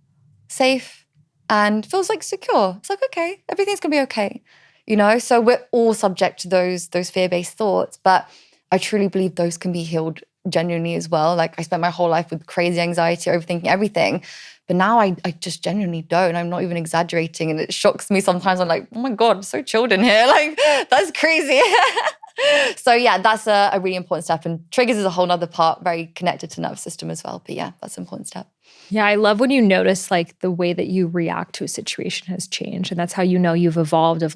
safe, and feels secure. It's okay, everything's gonna be okay. So we're all subject to those fear-based thoughts, but I truly believe those can be healed genuinely as well. I spent my whole life with crazy anxiety, overthinking everything, but now I just genuinely don't. I'm not even exaggerating, and it shocks me sometimes. I'm like, oh my God, I'm so chilled in here. That's crazy. So yeah, that's a really important step, and triggers is a whole nother part, very connected to nervous system as well. But yeah, that's an important step. Yeah, I love when you notice the way that you react to a situation has changed. And that's how you've evolved of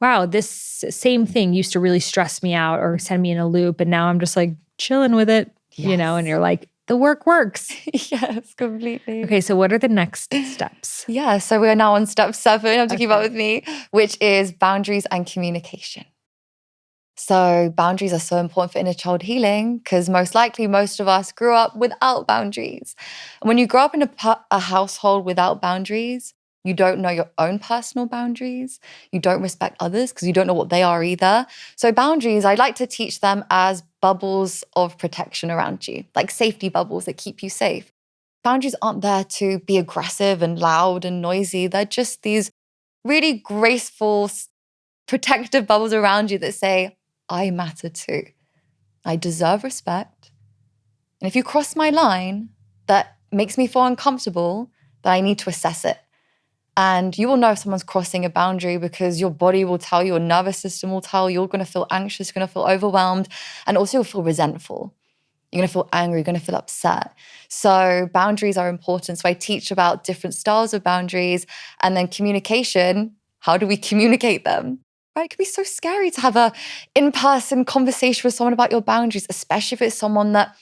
wow, this same thing used to really stress me out or send me in a loop. And now I'm just chilling with it, Yes. And you're the work works. Yes, completely. Okay, so what are the next steps? Yeah, so we are now on step 7, you have to keep up with me, which is boundaries and communication. So boundaries are so important for inner child healing because most likely most of us grew up without boundaries. And when you grow up in a household without boundaries, you don't know your own personal boundaries. You don't respect others because you don't know what they are either. So boundaries, I like to teach them as bubbles of protection around you, like safety bubbles that keep you safe. Boundaries aren't there to be aggressive and loud and noisy. They're just these really graceful, protective bubbles around you that say, I matter too. I deserve respect. And if you cross my line that makes me feel uncomfortable, then I need to assess it. And you will know if someone's crossing a boundary because your body will tell you, your nervous system will tell you, you're going to feel anxious, you're going to feel overwhelmed, and also you'll feel resentful. You're going to feel angry, you're going to feel upset. So boundaries are important. So I teach about different styles of boundaries, and then communication. How do we communicate them? Right? It can be so scary to have a in-person conversation with someone about your boundaries, especially if it's someone that,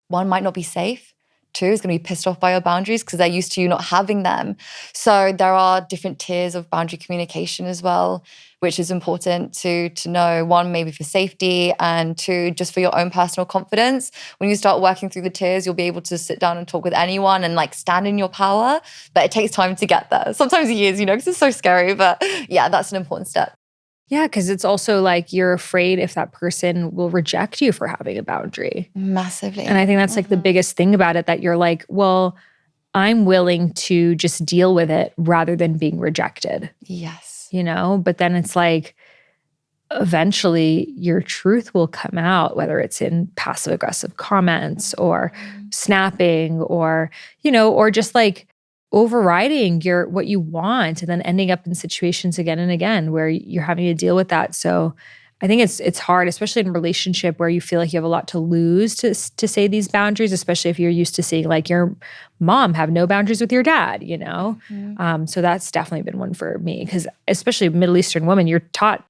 one, might not be safe, too is going to be pissed off by your boundaries because they're used to you not having them. So there are different tiers of boundary communication as well, which is important to know. One, maybe for safety, and two, just for your own personal confidence. When you start working through the tiers, you'll be able to sit down and talk with anyone and like stand in your power. But it takes time to get there. Sometimes years, because it's so scary. But yeah, that's an important step. Yeah, because it's also like you're afraid if that person will reject you for having a boundary. Massively. And I think that's like the biggest thing about it, that you're like, well, I'm willing to just deal with it rather than being rejected. Yes. But then it's like, eventually your truth will come out, whether it's in passive aggressive comments or snapping or, or just like overriding what you want and then ending up in situations again and again where you're having to deal with that. So I think it's hard, especially in a relationship where you feel like you have a lot to lose to say these boundaries, especially if you're used to seeing like your mom have no boundaries with your dad, So that's definitely been one for me, because especially a Middle Eastern woman, you're taught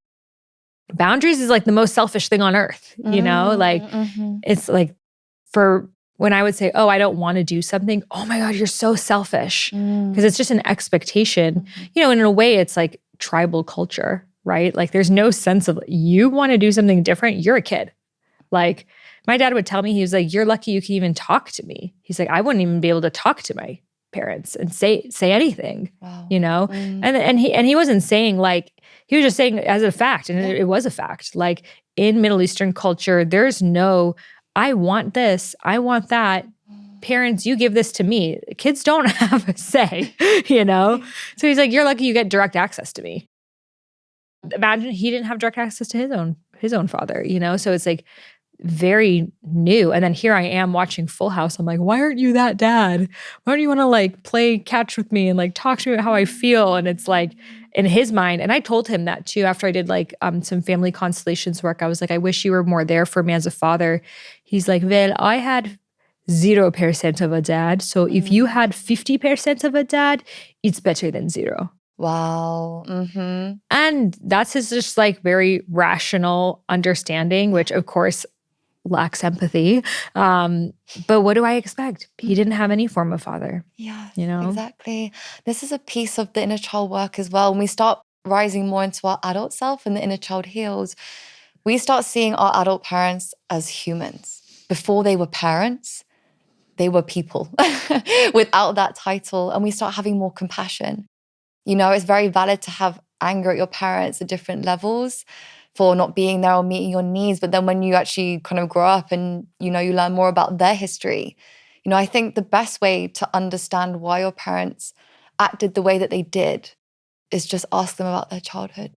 boundaries is like the most selfish thing on earth, It's like for when I would say, oh, I don't want to do something, oh my God, you're so selfish. Because it's just an expectation. In a way, it's like tribal culture, right? Like there's no sense of you want to do something different. You're a kid. Like my dad would tell me, he was like, you're lucky you can even talk to me. He's like, I wouldn't even be able to talk to my parents and say anything, Wow. And he wasn't saying like, he was just saying as a fact. And it was a fact. Like in Middle Eastern culture, there's no, I want this, I want that. Parents, you give this to me. Kids don't have a say, So he's like, you're lucky you get direct access to me. Imagine he didn't have direct access to his own father, So it's like very new. And then here I am watching Full House. I'm like, why aren't you that dad? Why don't you want to like play catch with me and like talk to me about how I feel? And it's like in his mind, and I told him that too after I did like some family constellations work. I was like, I wish you were more there for me as a father. He's like, well, I had 0% of a dad. So if you had 50% of a dad, it's better than 0. Wow. And that's his just like very rational understanding, which of course lacks empathy. But what do I expect? He didn't have any form of father. Yeah, Exactly. This is a piece of the inner child work as well. When we start rising more into our adult self and the inner child heals, we start seeing our adult parents as humans. Before they were parents, they were people without that title. And we start having more compassion. It's very valid to have anger at your parents at different levels for not being there or meeting your needs. But then when you actually kind of grow up and, you learn more about their history, I think the best way to understand why your parents acted the way that they did is just ask them about their childhood.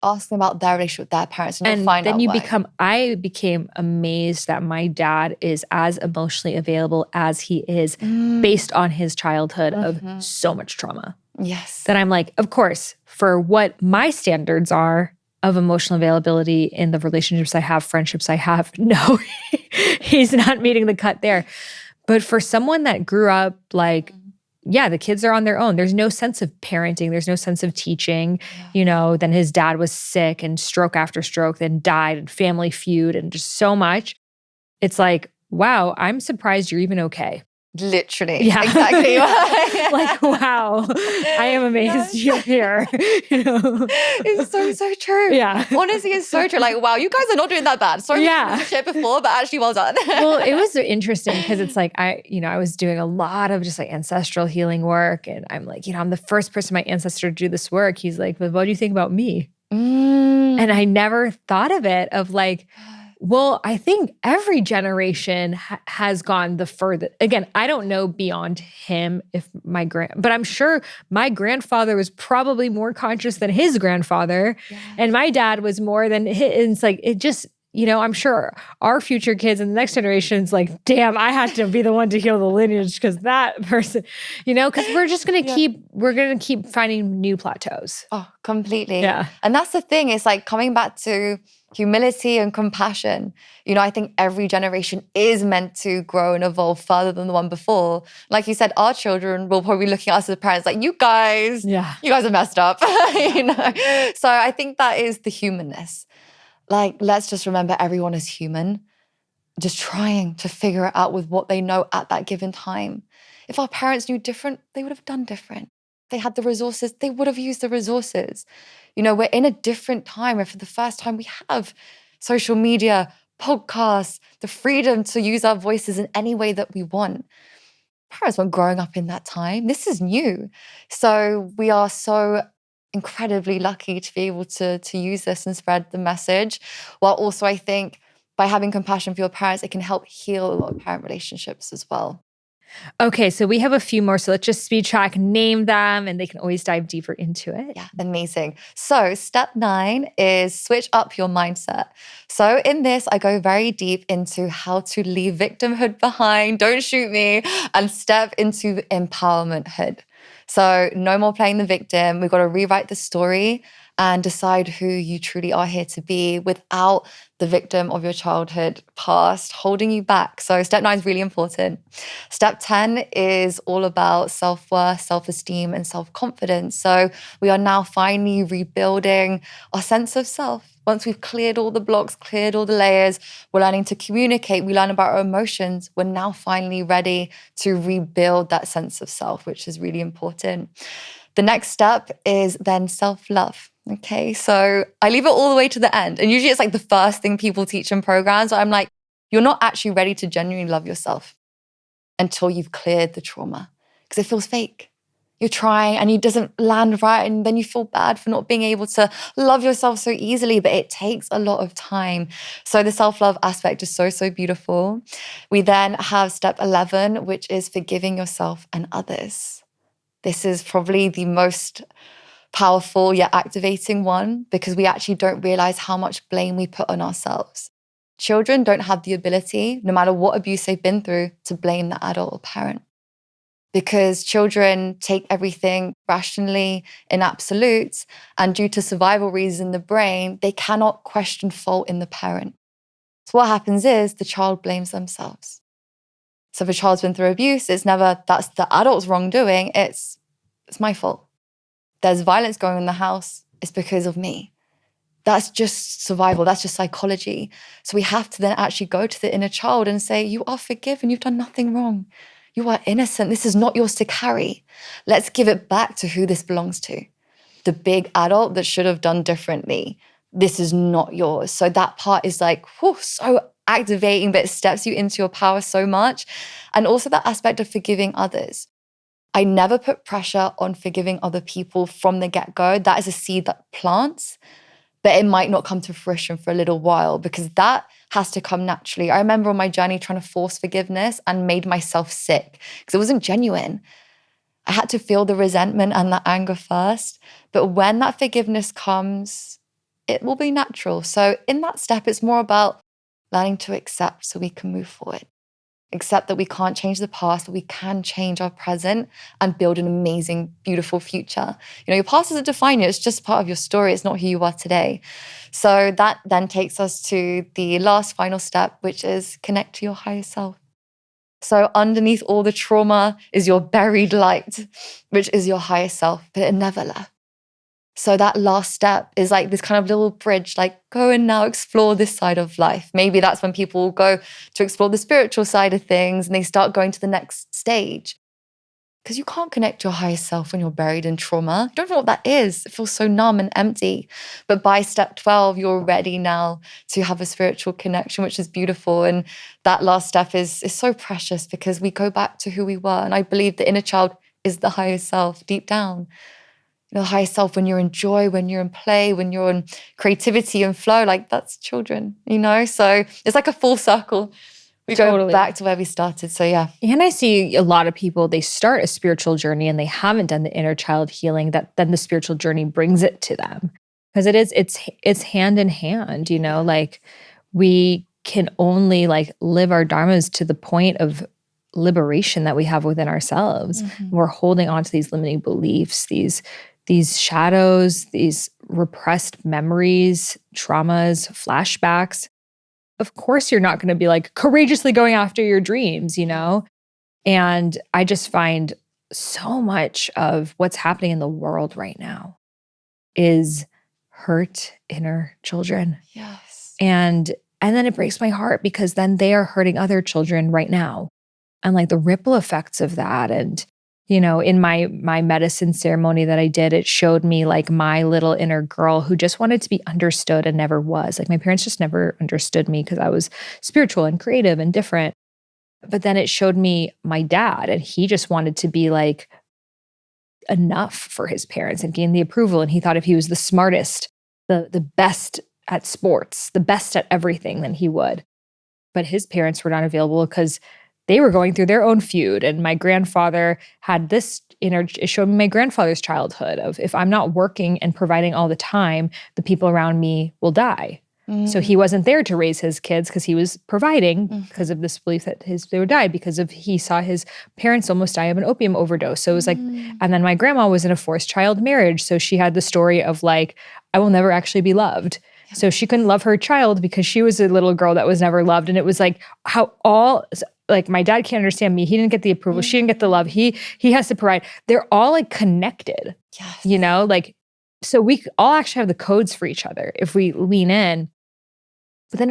Ask them about their relationship with their parents and you'll find out why. I became amazed that my dad is as emotionally available as he is based on his childhood of so much trauma. Yes. That I'm like, of course, for what my standards are of emotional availability in the relationships I have, friendships I have, no, he's not meeting the cut there. But for someone that grew up like, yeah, the kids are on their own. There's no sense of parenting. There's no sense of teaching. Then his dad was sick and stroke after stroke, then died and family feud and just so much. It's like, wow, I'm surprised you're even okay. Literally. Yeah. Exactly. Like, wow, I am amazed you're here. It's so true. Yeah. Honestly, it's so true. Like, wow, you guys are not doing that bad. Sorry for shit before, but actually well done. Well, it was interesting because it's like, I was doing a lot of just like ancestral healing work. And I'm like, I'm the first person my ancestor to do this work. He's like, but what do you think about me? And I never thought of it of like, well, I think every generation has gone the furthest. Again, I don't know beyond him if but I'm sure my grandfather was probably more conscious than his grandfather. Yes. And my dad was more than his. It's like, it just, I'm sure our future kids and the next generation's like, damn, I had to be the one to heal the lineage because that person, because we're just going to keep finding new plateaus. Oh, completely. Yeah. And that's the thing. It's like coming back to humility and compassion. I think every generation is meant to grow and evolve further than the one before. Like you said, our children will probably be looking at us as parents like, you guys are messed up. So I think that is the humanness. Like, let's just remember everyone is human. just trying to figure it out with what they know at that given time. If our parents knew different, they would have done different. They had the resources, they would have used the resources. We're in a different time, and for the first time, we have social media, podcasts, the freedom to use our voices in any way that we want. Parents weren't growing up in that time. This is new. So we are so incredibly lucky to be able to use this and spread the message. While also, I think by having compassion for your parents, it can help heal a lot of parent relationships as well. Okay, so we have a few more. So let's just speed track, name them, and they can always dive deeper into it. Yeah, amazing. So step 9 is switch up your mindset. So in this, I go very deep into how to leave victimhood behind, don't shoot me, and step into empowermenthood. So no more playing the victim. We've got to rewrite the story and decide who you truly are here to be without the victim of your childhood past holding you back. So step 9 is really important. Step 10 is all about self-worth, self-esteem, and self-confidence. So we are now finally rebuilding our sense of self. Once we've cleared all the blocks, cleared all the layers, we're learning to communicate, we learn about our emotions. We're now finally ready to rebuild that sense of self, which is really important. The next step is then self-love. Okay, so I leave it all the way to the end. And usually it's like the first thing people teach in programs. I'm like, you're not actually ready to genuinely love yourself until you've cleared the trauma, because it feels fake. You're trying and it doesn't land right, and then you feel bad for not being able to love yourself so easily, but it takes a lot of time. So the self-love aspect is so, so beautiful. We then have step 11, which is forgiving yourself and others. This is probably the most powerful yet activating one, because we actually don't realize how much blame we put on ourselves. Children don't have the ability, no matter what abuse they've been through, to blame the adult or parent. Because children take everything rationally in absolutes, and due to survival reasons in the brain, they cannot question fault in the parent. So what happens is the child blames themselves. So if a child's been through abuse, it's never, that's the adult's wrongdoing, it's my fault. There's violence going on in the house, it's because of me. That's just survival, that's just psychology. So we have to then actually go to the inner child and say, you are forgiven, you've done nothing wrong. You are innocent, this is not yours to carry. Let's give it back to who this belongs to. The big adult that should have done differently. This is not yours. So that part is like, whew, so activating, but it steps you into your power so much. And also that aspect of forgiving others. I never put pressure on forgiving other people from the get-go. That is a seed that plants, but it might not come to fruition for a little while, because that has to come naturally. I remember on my journey trying to force forgiveness and made myself sick because it wasn't genuine. I had to feel the resentment and the anger first. But when that forgiveness comes, it will be natural. So in that step, it's more about learning to accept so we can move forward. Accept that we can't change the past, but we can change our present and build an amazing, beautiful future. Your past doesn't define you. It's just part of your story. It's not who you are today. So that then takes us to the last final step, which is connect to your higher self. So underneath all the trauma is your buried light, which is your higher self, but it never left. So that last step is like this kind of little bridge, like go and now explore this side of life. Maybe that's when people go to explore the spiritual side of things and they start going to the next stage. Because you can't connect to your higher self when you're buried in trauma. You don't know what that is. It feels so numb and empty. But by step 12, you're ready now to have a spiritual connection, which is beautiful. And that last step is so precious because we go back to who we were. And I believe the inner child is the higher self deep down. The higher self, when you're in joy, when you're in play, when you're in creativity and flow, like that's children, So it's like a full circle. We go back to where we started. So yeah. And I see a lot of people, they start a spiritual journey and they haven't done the inner child healing, that then the spiritual journey brings it to them. Because it's hand in hand, like we can only live our dharmas to the point of liberation that we have within ourselves. Mm-hmm. We're holding on to these limiting beliefs, these shadows, these repressed memories, traumas, flashbacks. Of course, you're not going to be courageously going after your dreams, And I just find so much of what's happening in the world right now is hurt inner children. Yes. And And then it breaks my heart because then they are hurting other children right now. And like the ripple effects of that. And, in my medicine ceremony that I did, it showed me like my little inner girl who just wanted to be understood and never was. Like my parents just never understood me because I was spiritual and creative and different. But then it showed me my dad, and he just wanted to be like enough for his parents and gain the approval. And he thought if he was the smartest, the best at sports, the best at everything, then he would. But his parents were not available because they were going through their own feud. And my grandfather had this it showed me my grandfather's childhood of if I'm not working and providing all the time, the people around me will die. So he wasn't there to raise his kids because he was providing because of this belief that they would die he saw his parents almost die of an opium overdose. So it was like, and then my grandma was in a forced child marriage. So she had the story of like, I will never actually be loved. So she couldn't love her child because she was a little girl that was never loved. And it was like like my dad can't understand me. He didn't get the approval. She didn't get the love. He has to provide. They're all like connected, like, so we all actually have the codes for each other if we lean in. But then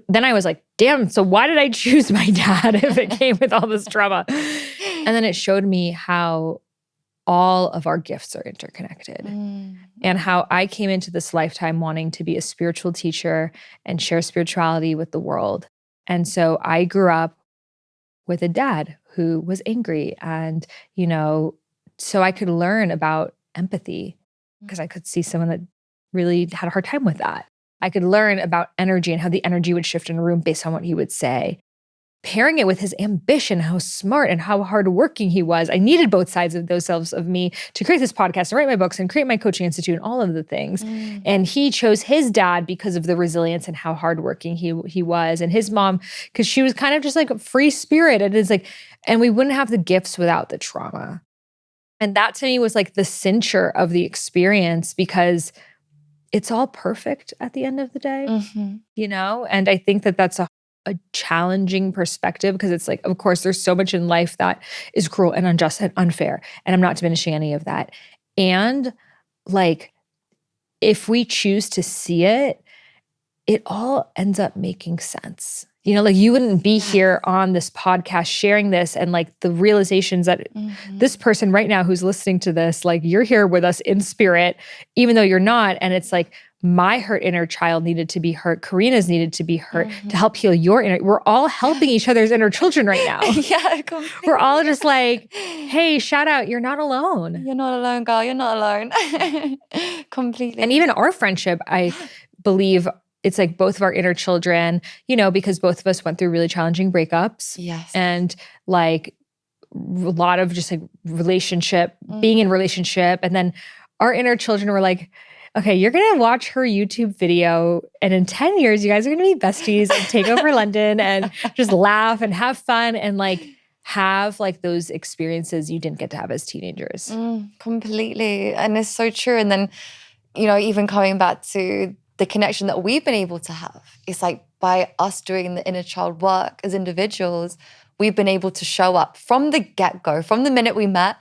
then I was like, damn, so why did I choose my dad if it came with all this trauma? And then it showed me how all of our gifts are interconnected and how I came into this lifetime wanting to be a spiritual teacher and share spirituality with the world. And so I grew up with a dad who was angry and, so I could learn about empathy because I could see someone that really had a hard time with that. I could learn about energy and how the energy would shift in a room based on what he would say. Pairing it with his ambition, how smart and how hardworking he was. I needed both sides of those selves of me to create this podcast and write my books and create my coaching institute and all of the things. And he chose his dad because of the resilience and how hardworking he was. And his mom, because she was kind of just like a free spirit. And it's like, and we wouldn't have the gifts without the trauma. And that to me was like the cincher of the experience because it's all perfect at the end of the day, And I think that that's a challenging perspective because it's like, of course, there's so much in life that is cruel and unjust and unfair. And I'm not diminishing any of that. And like, if we choose to see it, it all ends up making sense. Like you wouldn't be here on this podcast sharing this and like the realizations that this person right now who's listening to this, like you're here with us in spirit, even though you're not. And it's like my hurt inner child needed to be hurt. Karina's needed to be hurt to help heal your inner. We're all helping each other's inner children right now. Yeah, completely. We're all just like, hey, shout out, you're not alone. You're not alone, girl. You're not alone. Completely. And even our friendship, I believe it's like both of our inner children, because both of us went through really challenging breakups. Yes. And like a lot of just like being in relationship. And then our inner children were like, okay, you're going to watch her YouTube video and in 10 years, you guys are going to be besties and take over London and just laugh and have fun and like have like those experiences you didn't get to have as teenagers. Completely. And it's so true. And then, even coming back to the connection that we've been able to have, it's like by us doing the inner child work as individuals, we've been able to show up from the get-go, from the minute we met,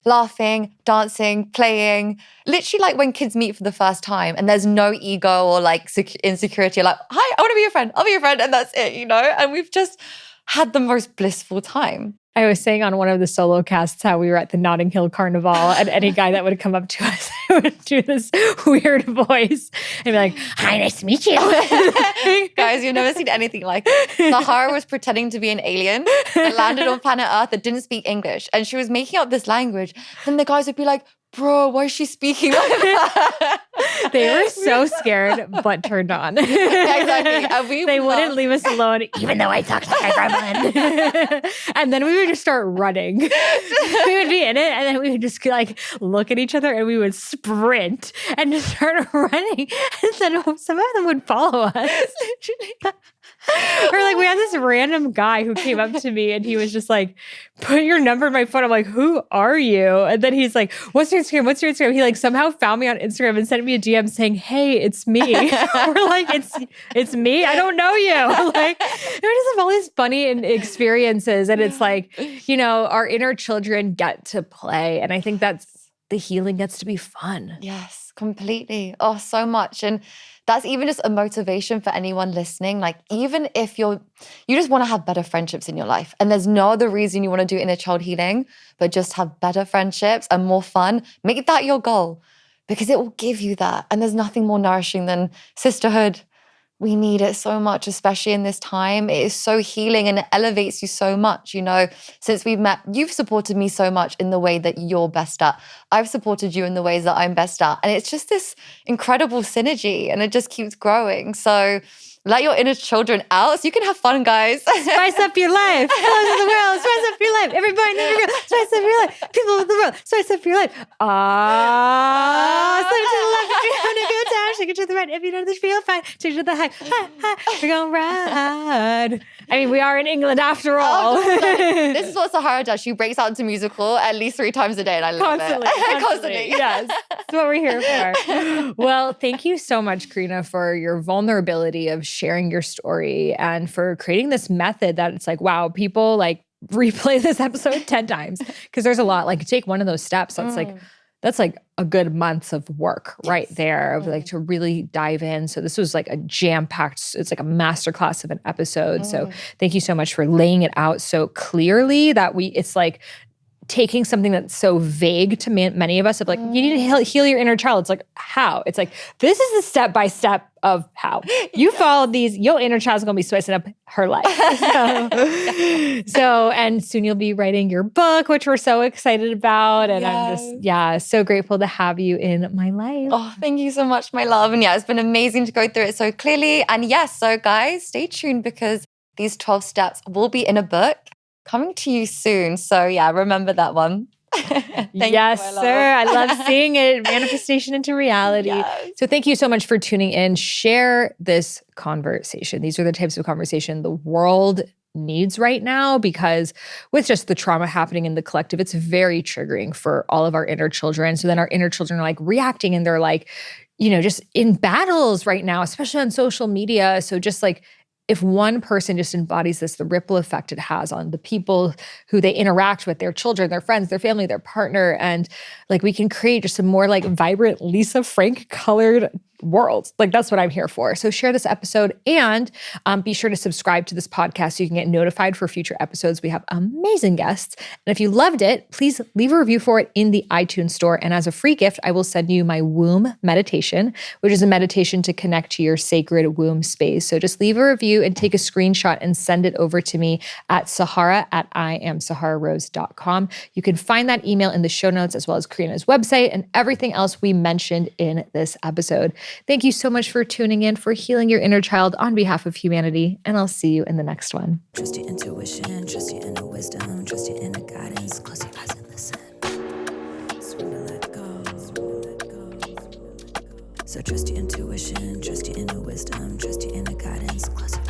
laughing, dancing, playing, literally like when kids meet for the first time and there's no ego or like insecurity, like, hi, I want to be your friend. I'll be your friend. And that's it, and we've just had the most blissful time. I was saying on one of the solo casts how we were at the Notting Hill Carnival and any guy that would come up to us would do this weird voice and be like, hi, nice to meet you. Guys, you've never seen anything like it. Sahara was pretending to be an alien that landed on planet Earth that didn't speak English. And she was making up this language. Then the guys would be like, bro, why is she speaking like that? They were so scared, but turned on. Yeah, exactly. And they wouldn't leave us alone, even though I talked like a gremlin. And then we would just start running. We would be in it, and then we would just like look at each other, and we would sprint and just start running. And then some of them would follow us. Or like we had this random guy who came up to me and he was just like, put your number in my phone. I'm like, who are you? And then he's like, what's your Instagram? What's your Instagram? He like somehow found me on Instagram and sent me a DM saying, hey, it's me. We're like, it's me. I don't know you. Like, we just have all these funny experiences. And it's like, our inner children get to play. And I think that's the healing gets to be fun. Yes. completely. Oh, so much. And that's even just a motivation for anyone listening. Like, even if you just want to have better friendships in your life, and there's no other reason you want to do inner child healing, but just have better friendships and more fun, make that your goal, because it will give you that. And there's nothing more nourishing than sisterhood. We need it so much, especially in this time. It is so healing and it elevates you so much. You know, since we've met, you've supported me so much in the way that you're best at. I've supported you in the ways that I'm best at. And it's just this incredible synergy and it just keeps growing. So let your inner children out so you can have fun, guys. Spice up your life. Colors of the world. Spice up your life. Every boy and every girl. Spice up your life. People of the world. Spice up your life. Slip to the left if you're having a good time. Shake it to the right if you know this feel fine. Shake it to the high. We're going to ride. I mean, we are in England after all. This is what Sahara does. She breaks out into musical at least 3 times a day, and I love it. Constantly. Yes. That's what we're here for. Well, thank you so much, Karina, for your vulnerability of sharing your story and for creating this method that it's like, wow, people like replay this episode 10 times because there's a lot. Like, take one of those steps. That's like a good months of work right there of like to really dive in. So this was like a jam-packed, it's like a masterclass of an episode. So thank you so much for laying it out so clearly that it's like taking something that's so vague to many of us of like, you need to heal your inner child. It's like, how? It's like, this is the step-by-step of how. You follow these, your inner child's going to be spicing up her life. So, and soon you'll be writing your book, which we're so excited about. And I'm just, so grateful to have you in my life. Oh, thank you so much, my love. And it's been amazing to go through it so clearly. And yes, so guys, stay tuned because these 12 steps will be in a book coming to you soon. So remember that one. Yes, sir. I love seeing it. Manifestation into reality. Yes. So thank you so much for tuning in. Share this conversation. These are the types of conversation the world needs right now because with just the trauma happening in the collective, it's very triggering for all of our inner children. So then our inner children are like reacting and they're like, just in battles right now, especially on social media. So just like, if one person just embodies this, the ripple effect it has on the people who they interact with, their children, their friends, their family, their partner, and like we can create just a more like vibrant Lisa Frank colored world. Like that's what I'm here for. So share this episode and be sure to subscribe to this podcast so you can get notified for future episodes. We have amazing guests. And if you loved it, please leave a review for it in the iTunes store. And as a free gift, I will send you my womb meditation, which is a meditation to connect to your sacred womb space. So just leave a review and take a screenshot and send it over to me at sahara@iamsahararose.com. You can find that email in the show notes as well as Karina's website and everything else we mentioned in this episode. Thank you so much for tuning in, for healing your inner child on behalf of humanity, and I'll see you in the next one. Trust your intuition, trust your inner wisdom, trust your inner guidance. Close your eyes and listen. Surrender, let go. So trust your intuition, trust your inner wisdom, trust your inner guidance. Close your